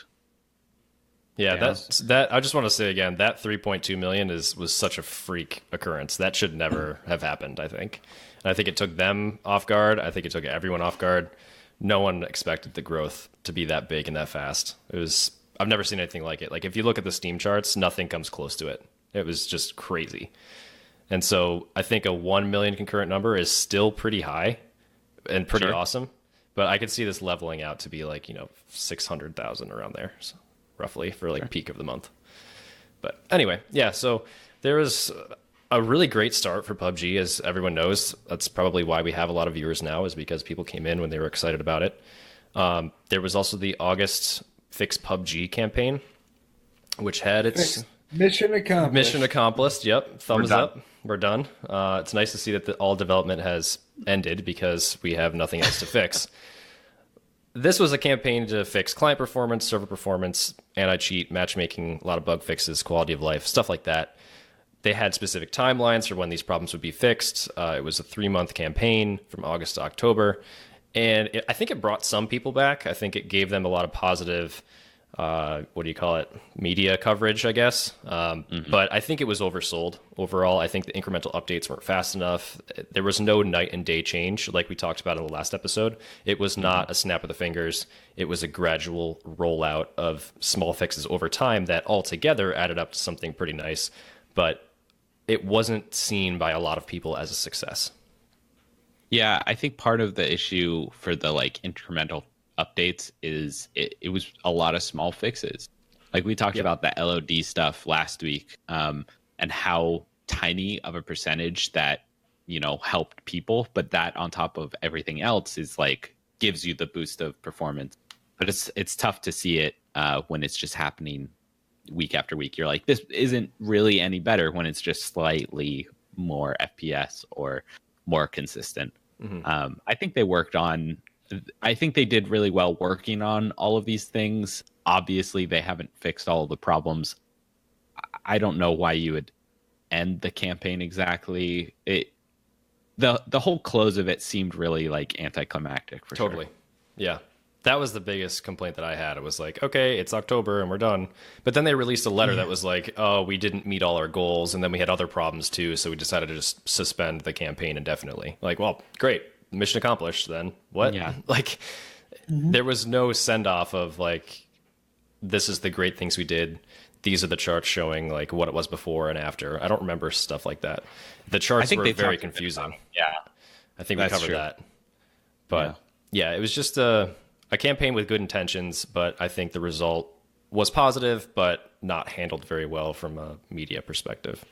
Yeah, that I just want to say again, that 3.2 million was such a freak occurrence. That should never have happened, I think. And I think it took them off guard. I think it took everyone off guard. No one expected the growth to be that big and that fast. I've never seen anything like it. Like if you look at the Steam charts, nothing comes close to it. It was just crazy. And so I think a 1 million concurrent number is still pretty high and pretty awesome. But I could see this leveling out to be like, 600,000 around there, so roughly for like peak of the month. But anyway, yeah, so there was a really great start for PUBG, as everyone knows. That's probably why we have a lot of viewers now, is because people came in when they were excited about it. There was also the August Fix PUBG campaign, which had its mission accomplished. Mission accomplished. Yep. Thumbs up. We're done. It's nice to see that all development has ended because we have nothing else to fix. This was a campaign to fix client performance, server performance, anti-cheat, matchmaking, a lot of bug fixes, quality of life, stuff like that. They had specific timelines for when these problems would be fixed. It was a 3-month campaign from August to October. And I think it brought some people back. I think it gave them a lot of positive, media coverage, I guess. But I think it was oversold overall. I think the incremental updates weren't fast enough. There was no night and day change, like we talked about in the last episode. It was not a snap of the fingers. It was a gradual rollout of small fixes over time that altogether added up to something pretty nice. But it wasn't seen by a lot of people as a success. Yeah, I think part of the issue for the incremental updates is it was a lot of small fixes. Like we talked about the LOD stuff last week, and how tiny of a percentage that helped people, but that on top of everything else is gives you the boost of performance. But it's tough to see it when it's just happening week after week. You're like, this isn't really any better when it's just slightly more FPS or more consistent. I think they did really well working on all of these things. Obviously, they haven't fixed all of the problems. I don't know why you would end the campaign exactly. The whole close of it seemed really anticlimactic for Totally. Sure. Yeah. That was the biggest complaint that I had. It was like, okay, it's October and we're done. But then they released a letter that was like, oh, we didn't meet all our goals. And then we had other problems too. So we decided to just suspend the campaign indefinitely. Like, well, great. Mission accomplished then. What? Yeah. There was no send off of this is the great things we did. These are the charts showing what it was before and after. I don't remember stuff like that. The charts were very confusing. Yeah. I think we covered that. But yeah, it was just a campaign with good intentions, but I think the result was positive, but not handled very well from a media perspective.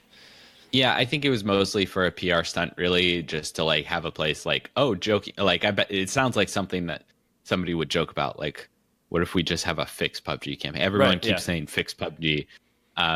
Yeah, I think it was mostly for a PR stunt, really, just to have a place joking. I bet it sounds like something that somebody would joke about. What if we just have a fix PUBG campaign? Everyone keeps saying fix PUBG.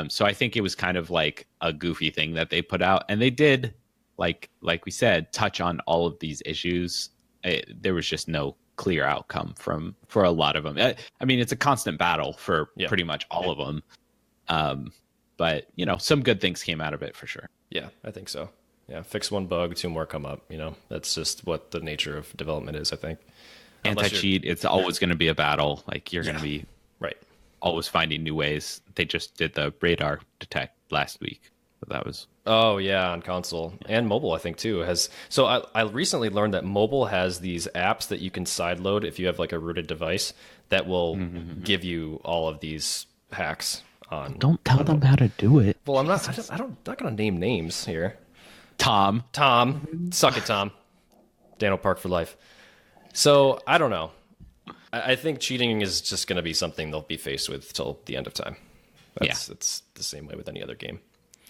So I think it was kind of a goofy thing that they put out, and they did, like we said, touch on all of these issues. There was just no clear outcome for a lot of them. I mean, it's a constant battle for pretty much all of them. But some good things came out of it for sure. Yeah, I think so. Yeah, fix one bug, 2 more come up. That's just what the nature of development is, I think. Anti-cheat, it's always going to be a battle. You're going to be always finding new ways. They just did the radar detect last week. So that was... Oh, yeah, on console. And mobile, I think, too. So I recently learned that mobile has these apps that you can sideload if you have a rooted device that will give you all of these hacks. Don't tell them how to do it. Well, I'm not going to name names here. Tom. Suck it, Tom. Daniel Park for life. So, I don't know. I think cheating is just going to be something they'll be faced with till the end of time. It's the same way with any other game.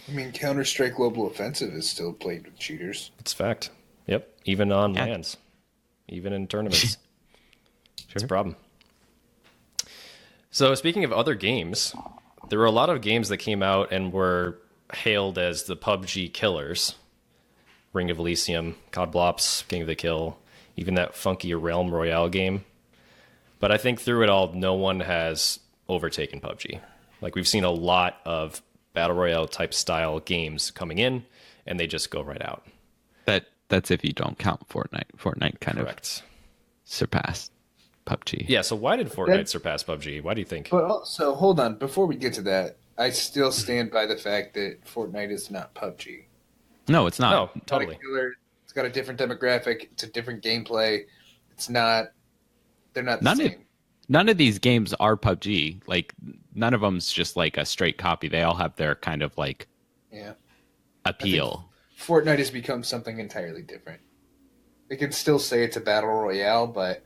I mean, Counter-Strike Global Offensive is still played with cheaters. It's a fact. Yep. Even on LANs. Even in tournaments. It's a problem. So, speaking of other games... There were a lot of games that came out and were hailed as the PUBG killers. Ring of Elysium, COD Blops, King of the Kill, even that funky Realm Royale game. But I think through it all, no one has overtaken PUBG. We've seen a lot of Battle Royale type style games coming in, and they just go right out. That's if you don't count Fortnite. Fortnite kind of surpassed PUBG. Yeah, so why did Fortnite surpass PUBG? Why do you think? But also, hold on, before we get to that, I still stand by the fact that Fortnite is not PUBG. No, it's not. No, totally. It's got a different demographic. It's a different gameplay. It's not. They're not the same. None of these games are PUBG. Like, none of them's just like a straight copy. They all have their kind of like appeal. Fortnite has become something entirely different. They can still say it's a battle royale, but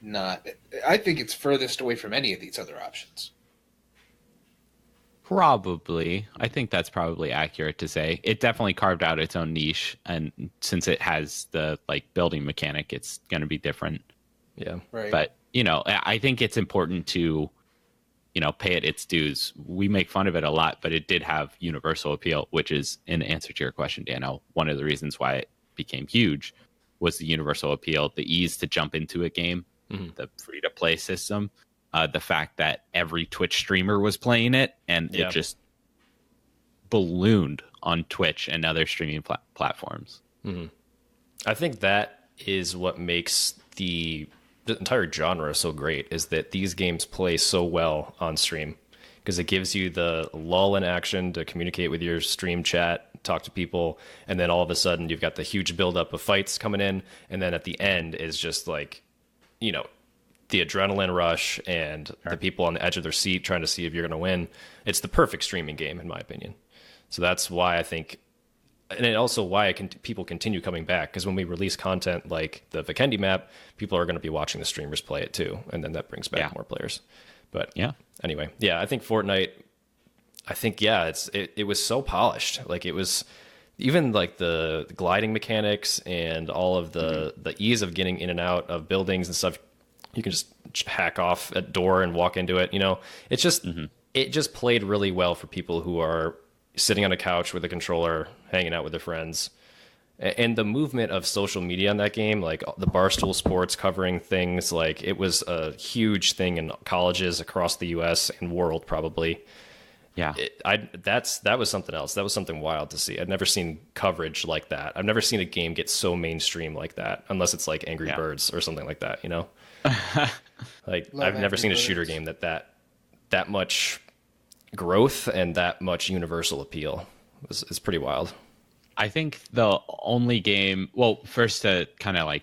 not. I think it's furthest away from any of these other options. Probably. I think that's probably accurate to say. It definitely carved out its own niche, and since it has the like building mechanic, it's going to be different. Yeah. Right. But, I think it's important to, pay it its dues. We make fun of it a lot, but it did have universal appeal, which is, in answer to your question, Dano, one of the reasons why it became huge was the universal appeal, the ease to jump into a game, the free-to-play system. The fact that every Twitch streamer was playing it, and it just ballooned on Twitch and other streaming platforms. I think that is what makes the entire genre so great, is that these games play so well on stream, because it gives you the lull in action to communicate with your stream chat, talk to people, and then all of a sudden you've got the huge buildup of fights coming in, and then at the end is just like, the adrenaline rush and the people on the edge of their seat trying to see if you're going to win. It's the perfect streaming game, in my opinion. So that's why I think, and it also why people continue coming back, because when we release content like the Vikendi map, people are going to be watching the streamers play it too, and then that brings back more players. But anyway, I think Fortnite, it was so polished. Like, it was even like the gliding mechanics and all of the ease of getting in and out of buildings and stuff. You can just hack off a door and walk into it. It's just it just played really well for people who are sitting on a couch with a controller, hanging out with their friends. And the movement of social media on that game, like the Barstool Sports covering things, like it was a huge thing in colleges across the U.S. and world, probably. Yeah, that was something else. That was something wild to see. I've never seen coverage like that. I've never seen a game get so mainstream like that, unless it's like Angry Birds or something like that. Like, I've never seen a shooter game that much growth and that much universal appeal. It's pretty wild. I think the only game, well, first to kind of like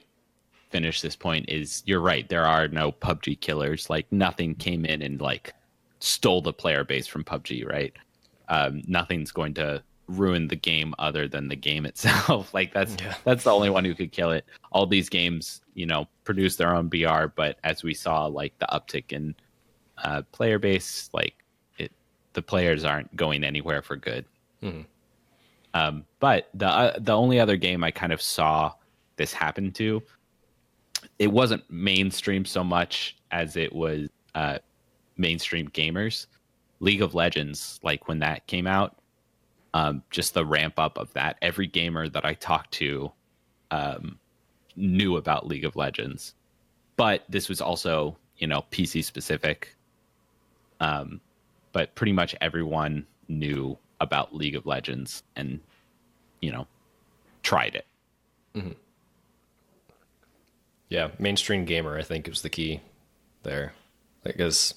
finish this point is, you're right, there are no PUBG killers. Like, nothing came in and like stole the player base from PUBG, right? Nothing's going to ruin the game other than the game itself. Like, that's the only one who could kill it. All these games, produce their own BR, but as we saw, like the uptick in player base, like the players aren't going anywhere for good. But the only other game I kind of saw this happen to, it wasn't mainstream so much as it was mainstream gamers. League of Legends, like when that came out, just the ramp up of that. Every gamer that I talked to knew about League of Legends, but this was also, PC specific. But pretty much everyone knew about League of Legends and, tried it. Yeah, mainstream gamer, I think, was the key there. Because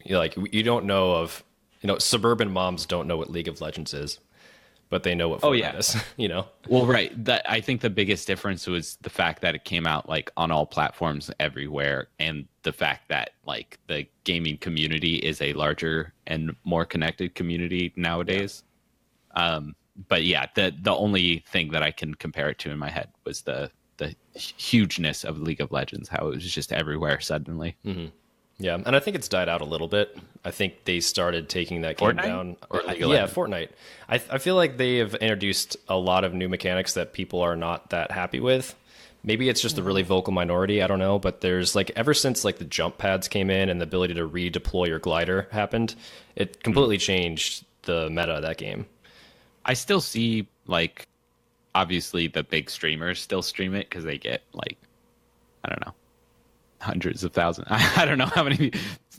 you don't know of, suburban moms don't know what League of Legends is, but they know what Fortnite is, Well, right. I think the biggest difference was the fact that it came out like on all platforms everywhere, and the fact that like the gaming community is a larger and more connected community nowadays. But yeah, the only thing that I can compare it to in my head was the hugeness of League of Legends, how it was just everywhere suddenly. Yeah, and I think it's died out a little bit. I think they started taking that game down. Fortnite. I feel like they have introduced a lot of new mechanics that people are not that happy with. Maybe it's just a really vocal minority, I don't know. But there's like, ever since like the jump pads came in and the ability to redeploy your glider happened, it completely changed the meta of that game. I still see, like, obviously the big streamers still stream it because they get like, I don't know, hundreds of thousands. I don't know how many,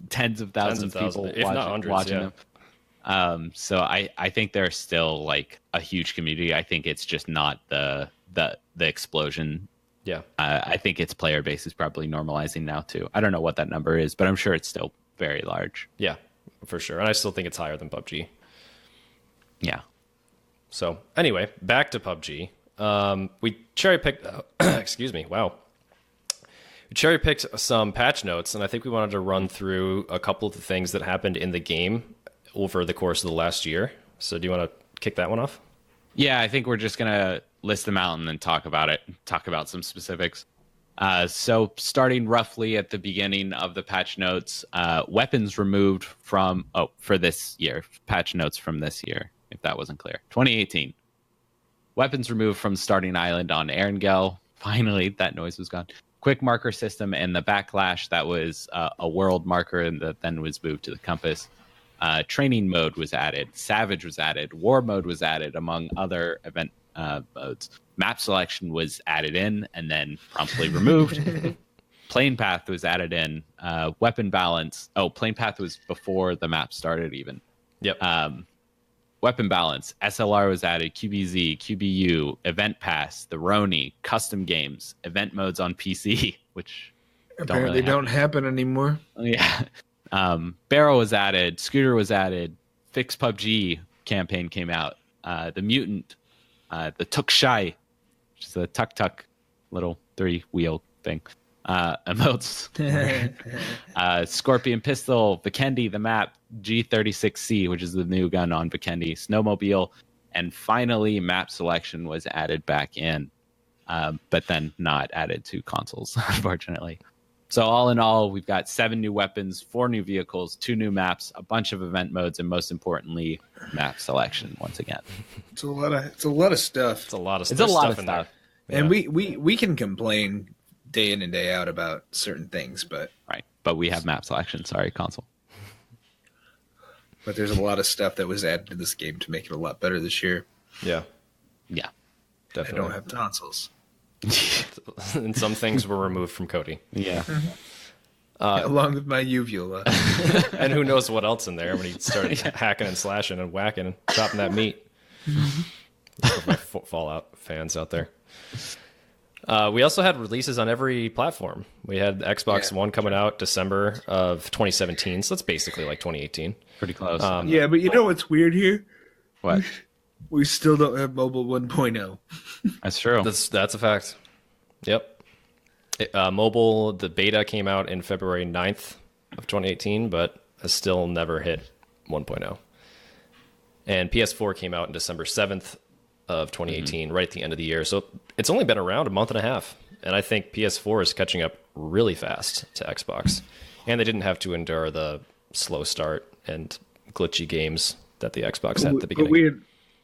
tens of thousands of people if not hundreds, watching them. So I think there's still like a huge community. I think it's just not the explosion Yeah. I think its player base is probably normalizing now too. I don't know what that number is, but I'm sure it's still very large. Yeah, for sure. And I still think it's higher than PUBG. Yeah. So anyway, back to PUBG. We cherry picked, excuse me. Wow. We cherry picked some patch notes, and I think we wanted to run through a couple of the things that happened in the game over the course of the last year. So do you want to kick that one off? Yeah, I think we're just going to list them out and then talk about some specifics. So starting roughly at the beginning of the patch notes, weapons removed from, for this year, patch notes from this year, if that wasn't clear. 2018. Weapons removed from starting island on Erangel. Finally, that noise was gone. Quick marker system and the backlash, that was a world marker and that then was moved to the compass. Training mode was added. Savage was added. War mode was added, among other event modes. Map selection was added in and then promptly removed. Plane path was added in. Weapon balance. Oh, plane path was before the map started even. Yep. Weapon balance. SLR was added. QBZ, QBU, event pass, the Roni, custom games, event modes on PC, which apparently don't happen anymore. Yeah. Barrel was added. Scooter was added. Fix PUBG campaign came out. The Mutant, the Tuk Shai, which is a tuk-tuk little 3-wheel thing. Emotes. Scorpion Pistol, Vikendi, the map, G36C, which is the new gun on Vikendi, Snowmobile, and finally map selection was added back in, but then not added to consoles, unfortunately. So all in all, we've got 7 new weapons, 4 new vehicles, 2 new maps, a bunch of event modes, and most importantly, map selection once again. It's a lot of stuff. It's a lot of It's a lot of in there. stuff. And we can complain day in and day out about certain things, but But we have map selection. Sorry, console. But there's a lot of stuff that was added to this game to make it a lot better this year. Yeah. Yeah. I Definitely. don't have tonsils. And some things were removed from Cody. Yeah. Along with my uvula. And who knows what else in there when he started hacking and slashing and whacking and chopping that meat. For my Fallout fans out there. We also had releases on every platform. We had Xbox One coming out December of 2017, so that's basically like 2018. Pretty close. Yeah, but you know what's weird here? What? We still don't have mobile 1.0. That's true. That's a fact. Yep. Mobile, the beta came out in February 9th of 2018, but has still never hit 1.0. And PS4 came out in December 7th of 2018, right at the end of the year. So it's only been around a month and a half. And I think PS4 is catching up really fast to Xbox. And they didn't have to endure the slow start and glitchy games that the Xbox had at the beginning. But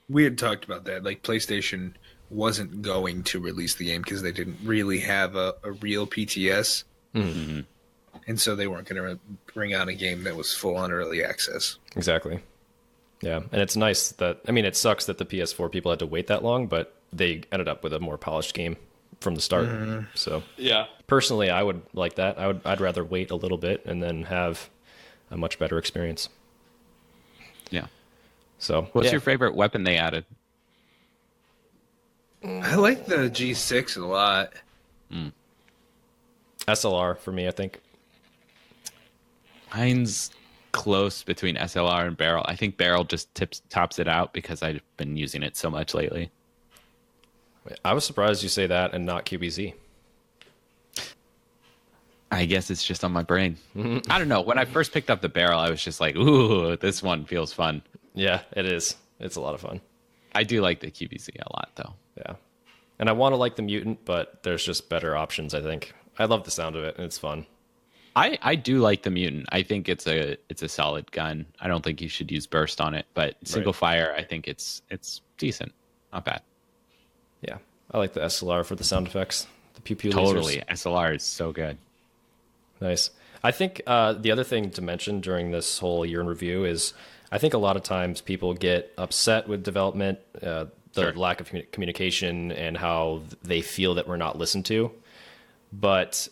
we had talked about that. Like, PlayStation wasn't going to release the game because they didn't really have a real PTS. Mm-hmm. And so they weren't going to bring out a game that was full on early access. Exactly. Yeah, and it's nice that, I mean, it sucks that the PS4 people had to wait that long, but they ended up with a more polished game from the start. Mm-hmm. So, yeah, personally, I would like that. I'd rather wait a little bit and then have a much better experience. Yeah. So, what's your favorite weapon they added? I like the G6 a lot. SLR for me, I think. Mine's close between SLR and Barrel. I think Barrel just tops it out because I've been using it so much lately. I was surprised you say that and not QBZ. I guess it's just on my brain. I don't know. When I first picked up the Barrel, I was just like, ooh, this one feels fun. Yeah, it is. It's a lot of fun. I do like the QBZ a lot, though. Yeah. And I want to like the Mutant, but there's just better options, I think. I love the sound of it, and it's fun. I do like the Mutant. I think it's a solid gun. I don't think you should use burst on it, but single fire, I think it's decent. Not bad. Yeah. I like the SLR for the sound effects. The pew pew Totally. lasers. SLR is so good. Nice. I think the other thing to mention during this whole year in review is I think a lot of times people get upset with development, the lack of communication and how they feel that we're not listened to. But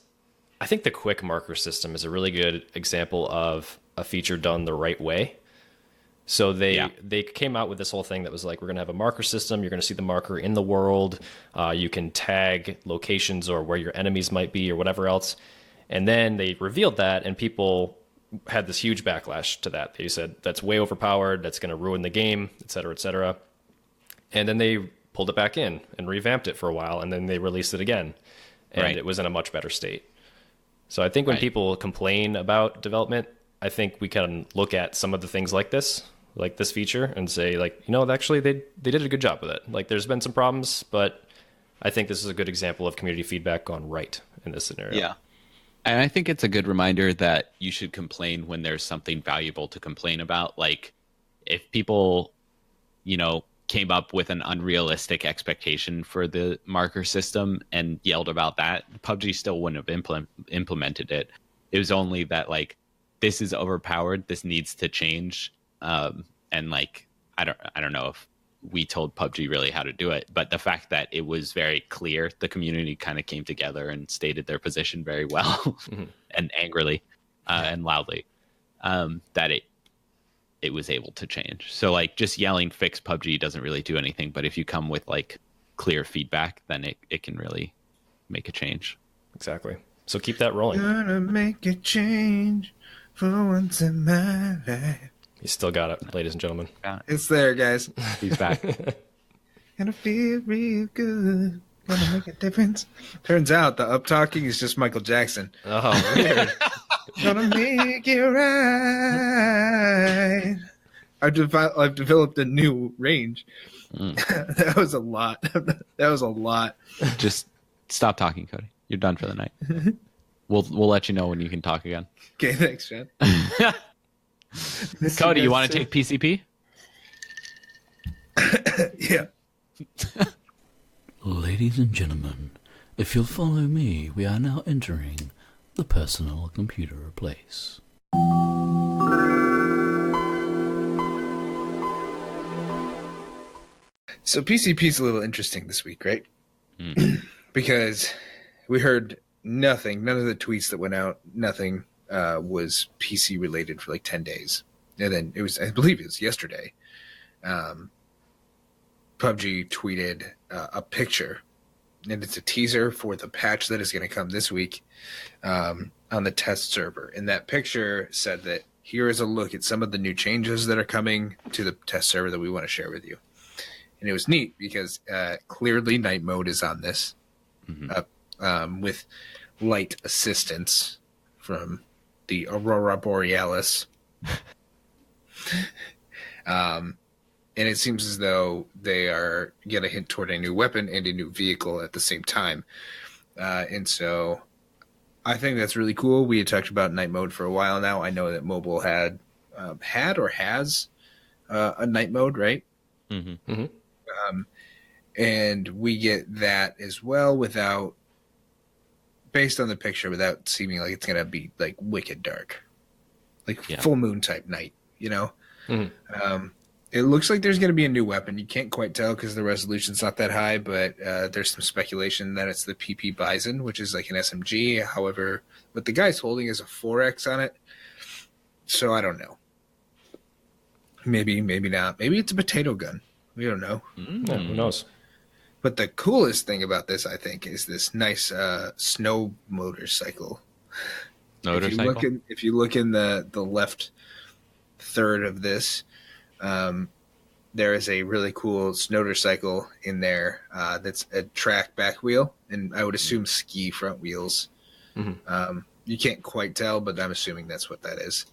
I think the quick marker system is a really good example of a feature done the right way. So they came out with this whole thing that was like, we're going to have a marker system. You're going to see the marker in the world. You can tag locations or where your enemies might be or whatever else. And then they revealed that, and people had this huge backlash to that. They said, that's way overpowered. That's going to ruin the game, et cetera, et cetera. And then they pulled it back in and revamped it for a while, and then they released it again. And it was in a much better state. So I think when people complain about development, I think we can look at some of the things like this feature, and say, like, actually they did a good job with it. Like, there's been some problems, but I think this is a good example of community feedback gone right in this scenario. Yeah. And I think it's a good reminder that you should complain when there's something valuable to complain about. Like, if people, came up with an unrealistic expectation for the marker system and yelled about that, PUBG still wouldn't have implemented it. It was only that, like, this is overpowered, this needs to change. And like, I don't know if we told PUBG really how to do it, but the fact that it was very clear, the community kind of came together and stated their position very well and angrily and loudly, that it was able to change. So like, just yelling fix PUBG doesn't really do anything, but if you come with like clear feedback, then it can really make a change. Exactly. So keep that rolling. Gonna make a change for once in my life. You still got it, ladies and gentlemen. It's there, guys. He's back. Gonna feel real good. Gonna make a difference. Turns out the up talking is just Michael Jackson. Oh, weird. Gonna make it right. I've developed a new range. That was a lot. Just stop talking, Cody. You're done for the night. We'll let you know when you can talk again. Okay, thanks, Chad. Cody, you want to take PCP? Yeah. Ladies and gentlemen, if you'll follow me, we are now entering the personal computer place. So PCP is a little interesting this week, right? Because we heard nothing, none of the tweets that went out, nothing was PC related for like 10 days. And then I believe it was yesterday. PUBG tweeted a picture, and it's a teaser for the patch that is going to come this week on the test server. And that picture said that here is a look at some of the new changes that are coming to the test server that we want to share with you. And it was neat because clearly night mode is on this with light assistance from the Aurora Borealis. And it seems as though they are going to hint toward a new weapon and a new vehicle at the same time. And so I think that's really cool. We had talked about night mode for a while now. I know that mobile had or has a night mode, right? Mm-hmm. Mm-hmm. And we get that as well based on the picture, without seeming like it's going to be like wicked dark, like full moon type night, Mm-hmm. It looks like there's going to be a new weapon. You can't quite tell because the resolution's not that high, but there's some speculation that it's the PP Bison, which is like an SMG. However, what the guy's holding is a 4X on it. So I don't know. Maybe not. Maybe it's a potato gun. We don't know. Yeah, who knows? But the coolest thing about this, I think, is this nice snow motorcycle. If you look in the left third of this, there is a really cool snowmotorcycle in there that's a track back wheel, and I would assume ski front wheels. Mm-hmm. You can't quite tell, but I'm assuming that's what that is.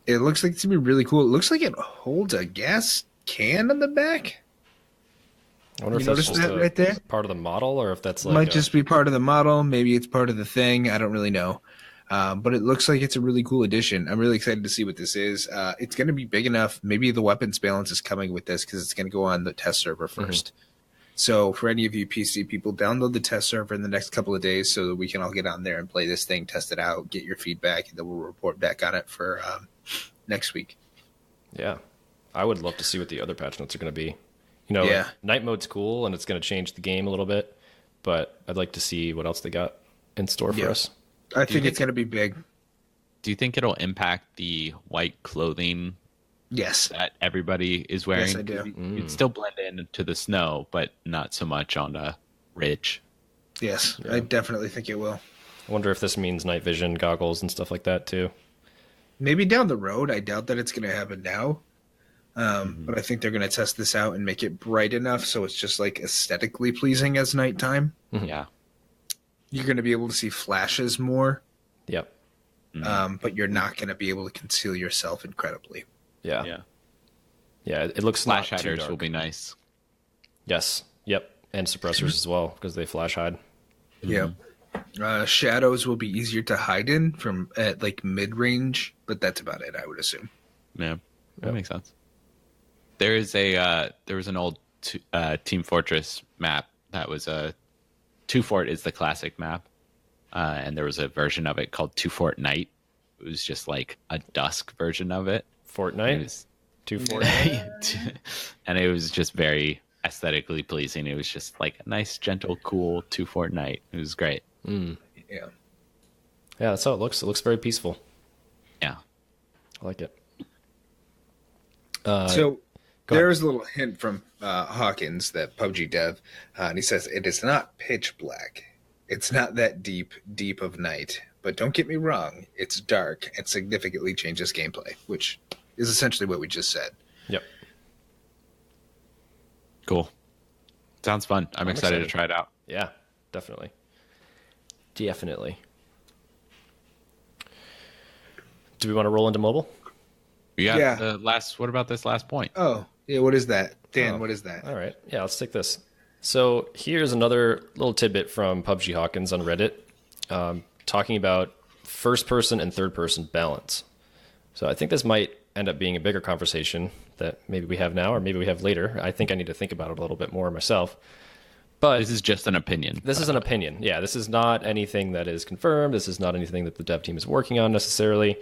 It looks like it's going to be really cool. It looks like it holds a gas can on the back. I wonder if that's just right there? Part of the model, or if that's like might just be part of the model. Maybe it's part of the thing. I don't really know. But it looks like it's a really cool addition. I'm really excited to see what this is. It's going to be big enough. Maybe the weapons balance is coming with this because it's going to go on the test server first. Mm-hmm. So for any of you PC people, download the test server in the next couple of days so that we can all get on there and play this thing, test it out, get your feedback, and then we'll report back on it for next week. Yeah. I would love to see what the other patch notes are going to be. Night mode's cool, and it's going to change the game a little bit, but I'd like to see what else they got in store for us. I think it's going to be big. do you think it'll impact the white clothing Yes. that everybody is wearing? Yes, I do. You'd still blend into the snow, but not so much on the ridge. Yes, I definitely think it will. I wonder if this means night vision goggles and stuff like that too. Maybe down the road. I doubt that it's going to happen now. But I think they're going to test this out and make it bright enough so it's just like aesthetically pleasing as nighttime. Yeah. You're going to be able to see flashes more, Yep. but you're not going to be able to conceal yourself incredibly. Yeah. Yeah. Yeah. It looks Flash not too hiders dark. will be nice. Yes. Yep. And suppressors as well because they flash hide. Yep. Shadows will be easier to hide in from at like mid range, but that's about it, I would assume. Yeah, that makes sense. There is there was an old Team Fortress map that was a Two Fort is the classic map, and there was a version of it called Two Fort Night. It was just like a dusk version of it. Fortnite. It was, 2 Fortnite. and it was just very aesthetically pleasing. It was just like a nice, gentle, cool Two Fort Night. It was great. Yeah. Yeah, that's how it looks. It looks very peaceful. Yeah. I like it. So go there's a little hint from Hawkins, that PUBG dev, and he says it is not pitch black. It's not that deep of night. But don't get me wrong, it's dark and significantly changes gameplay, which is essentially what we just said. Yep. Cool. Sounds fun. I'm excited to try it out. Yeah, definitely. Definitely. Do we want to roll into mobile? We got Yeah. the last. What about this last point? Oh, yeah, what is that? Dan, Oh. what is that? All right. Yeah, let's take this. So here's another little tidbit from PUBG Hawkins on Reddit, talking about first-person and third-person balance. So I think this might end up being a bigger conversation that maybe we have now or maybe we have later. I think I need to think about it a little bit more myself. But This is just an opinion. this is an opinion. Yeah, this is not anything that is confirmed. This is not anything that the dev team is working on necessarily.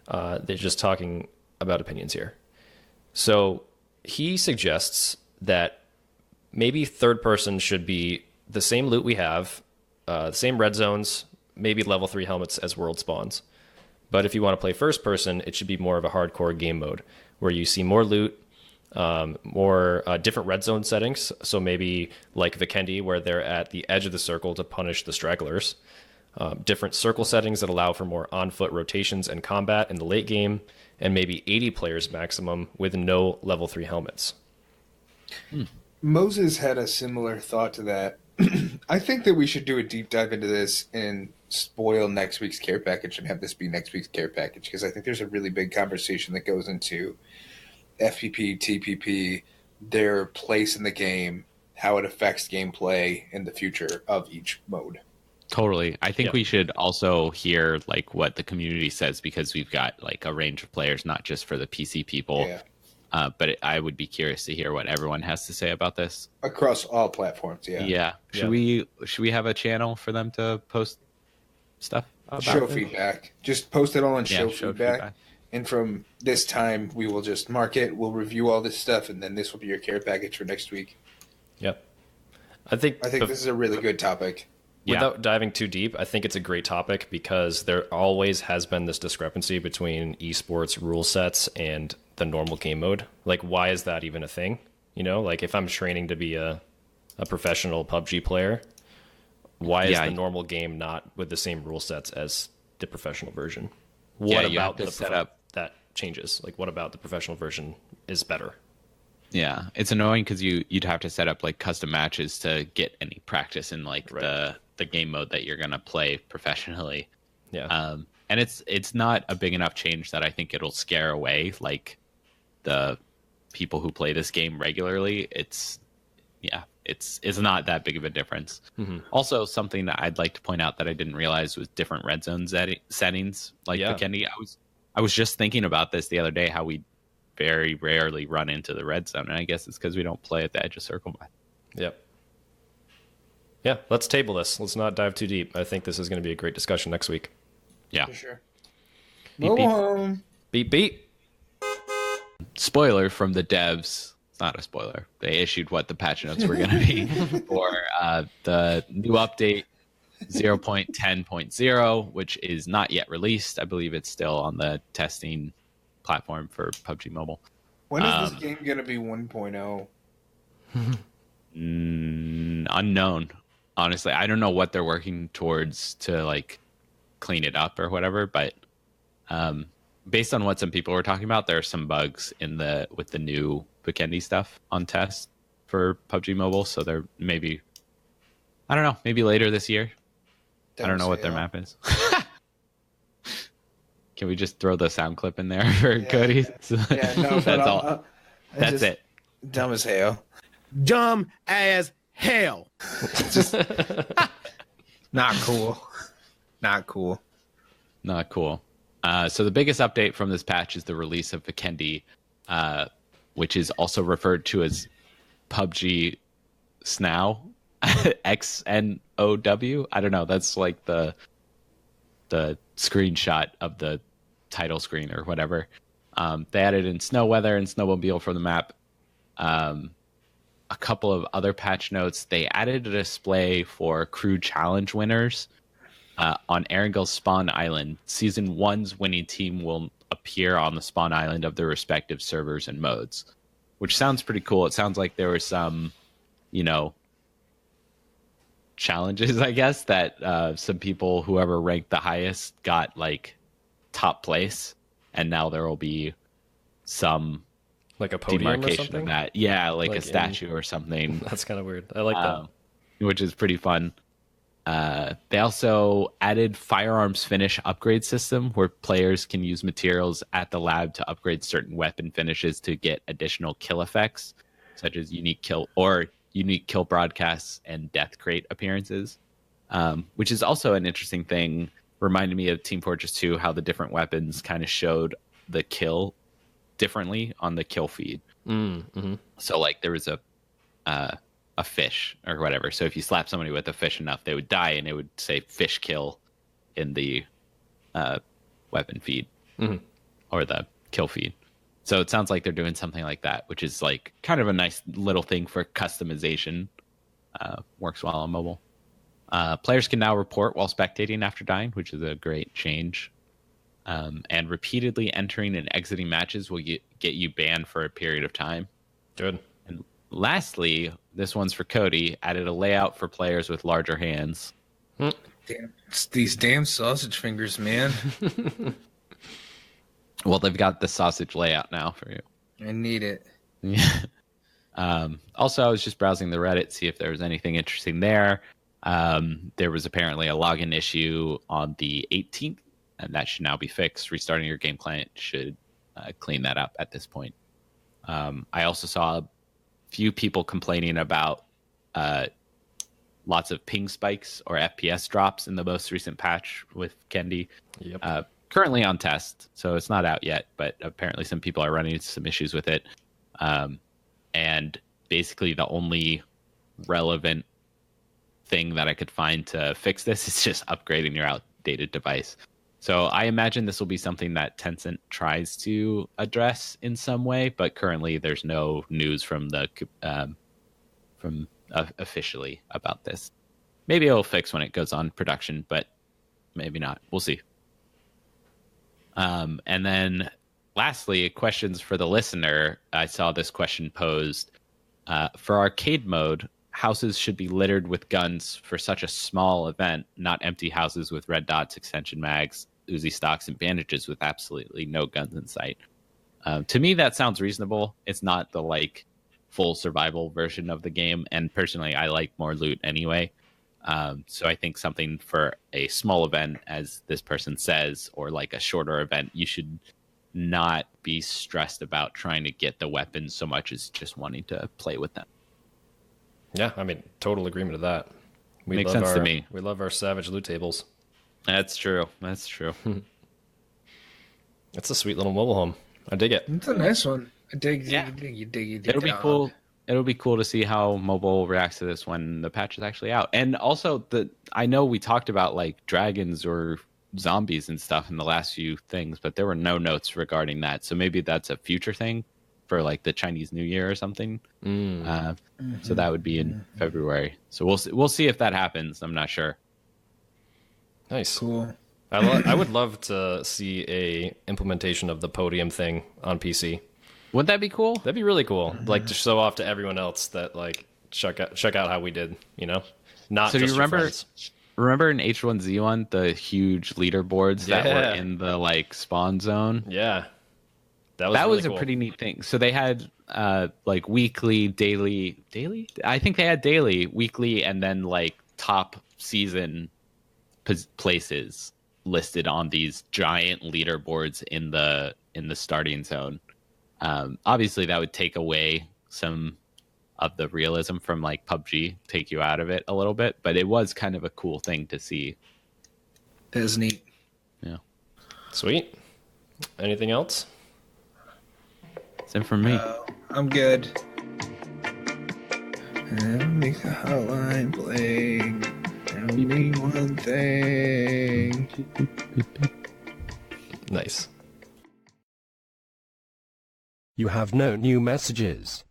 They're just talking about opinions here. So he suggests that maybe third person should be the same loot we have, the same red zones, maybe level 3 helmets as world spawns. But if you want to play first person, it should be more of a hardcore game mode where you see more loot, more different red zone settings. So maybe like Vikendi, where they're at the edge of the circle to punish the stragglers. Different circle settings that allow for more on-foot rotations and combat in the late game, and maybe 80 players maximum with no level 3 helmets. Moses had a similar thought to that. I think that we should do a deep dive into this and spoil next week's care package and have this be next week's care package, because I think there's a really big conversation that goes into FPP, TPP, their place in the game, how it affects gameplay in the future of each mode. Totally. I think Yeah. we should also hear like what the community says, because we've got like a range of players, not just for the PC people. Yeah. But I would be curious to hear what everyone has to say about this. Across all platforms, yeah. Yeah. Should we have a channel for them to post stuff about Show it? feedback. Just post it all on Yeah, show feedback. And from this time, we will just mark it. We'll review all this stuff, and then this will be your care package for next week. Yep. I think this is a really good topic. Yeah. without diving too deep, I think it's a great topic because there always has been this discrepancy between esports rule sets and the normal game mode. Like, why is that even a thing? You know, like if I'm training to be a professional PUBG player, why is the normal game not with the same rule sets as the professional version? What you about have to the set up. that changes? Like, what about the professional version is better? Yeah, it's annoying because you'd have to set up like custom matches to get any practice in like the game mode that you're gonna play professionally. Yeah. And it's not a big enough change that I think it'll scare away like the people who play this game regularly. It's not that big of a difference. Mm-hmm. Also, something that I'd like to point out that I didn't realize was different red zone settings. Like Vikendi, I was just thinking about this the other day, how we very rarely run into the red zone, and I guess it's because we don't play at the edge of circle. Yep. Yeah, let's table this. Let's not dive too deep. I think this is going to be a great discussion next week. Yeah. For sure. Beep, Go beep. home. Beep, beep. Spoiler from the devs. It's not a spoiler. They issued what the patch notes were going to be for the new update 0.10.0, which is not yet released. I believe it's still on the testing platform for PUBG Mobile. When is this game going to be 1.0? Unknown. Honestly, I don't know what they're working towards to like clean it up or whatever, but based on what some people were talking about, there are some bugs with the new Vikendi stuff on test for PUBG Mobile, so there maybe, I don't know, maybe later this year. I don't know what their map is. Can we just throw the sound clip in there for Cody? Yeah, no, that's all. That's it. Dumb as hell. Dumb as hell. Just not cool. Not cool. Not cool. So the biggest update from this patch is the release of Vikendi, which is also referred to as PUBG Snow, XNOW. I don't know. That's like the screenshot of the title screen or whatever. They added in snow weather and snowmobile for the map. A couple of other patch notes. They added a display for crew challenge winners on Erangel's spawn island. Season 1's winning team will appear on the spawn island of their respective servers and modes, which sounds pretty cool. It sounds like there were some, challenges, I guess, that some people, whoever ranked the highest, got like top place, and now there will be some like a podium demarcation or something of that. Yeah, like a statue or something. That's kind of weird. I like that, which is pretty fun. They also added firearms finish upgrade system where players can use materials at the lab to upgrade certain weapon finishes to get additional kill effects, such as unique kill broadcasts and death crate appearances, which is also an interesting thing. Reminded me of Team Fortress 2, how the different weapons kind of showed the kill differently on the kill feed. Mm-hmm. So like there was a fish or whatever. So if you slap somebody with a fish enough, they would die, and it would say fish kill in the weapon feed or the kill feed. So it sounds like they're doing something like that, which is like kind of a nice little thing for customization. Works well on mobile. Players can now report while spectating after dying, which is a great change. And repeatedly entering and exiting matches will get you banned for a period of time. Good. And lastly, this one's for Cody, added a layout for players with larger hands. Damn, it's these damn sausage fingers, man. Well, they've got the sausage layout now for you. I need it. Yeah. Also, I was just browsing the Reddit, see if there was anything interesting there. There was apparently a login issue on the 18th, and that should now be fixed. Restarting your game client should clean that up at this point. I also saw a few people complaining about lots of ping spikes or FPS drops in the most recent patch with Vikendi. Yep. Currently on test, so it's not out yet, but apparently some people are running into some issues with it. And basically the only relevant thing that I could find to fix this is just upgrading your outdated device. So I imagine this will be something that Tencent tries to address in some way, but currently there's no news from officially about this. Maybe it'll fix when it goes on production, but maybe not. We'll see. And then lastly, questions for the listener. I saw this question posed. For arcade mode, houses should be littered with guns for such a small event, not empty houses with red dots, extension mags, Uzi stocks, and bandages with absolutely no guns in sight. To me, that sounds reasonable. It's not the like full survival version of the game, and personally, I like more loot anyway. So I think something for a small event, as this person says, or like a shorter event, you should not be stressed about trying to get the weapons so much as just wanting to play with them. Yeah, I mean, total agreement to that. Makes sense to me. We love our savage loot tables. That's true. That's true. It's a sweet little mobile home. I dig it. It's a nice one. I dig It'll be cool. It'll be cool to see how mobile reacts to this when the patch is actually out. And also, I know we talked about like dragons or zombies and stuff in the last few things, but there were no notes regarding that. So maybe that's a future thing for like the Chinese New Year or something. So that would be in February. So we'll see if that happens. I'm not sure. Nice. Cool. I would love to see a implementation of the podium thing on PC. Wouldn't that be cool? That'd be really cool. Like to show off to everyone else that like check out how we did. You know, not So do just you remember? your friends. Remember in H1Z1 the huge leaderboards that were in the like spawn zone? Yeah, that That really was cool. a pretty neat thing. So they had like weekly, daily. I think they had daily, weekly, and then like top season places listed on these giant leaderboards in the starting zone. Obviously, that would take away some of the realism from like PUBG, take you out of it a little bit, but it was kind of a cool thing to see. That is neat. Yeah, Sweet. Anything else? that's it for me. I'm good. And make the hotline bling. Only one thing. Nice. You have no new messages.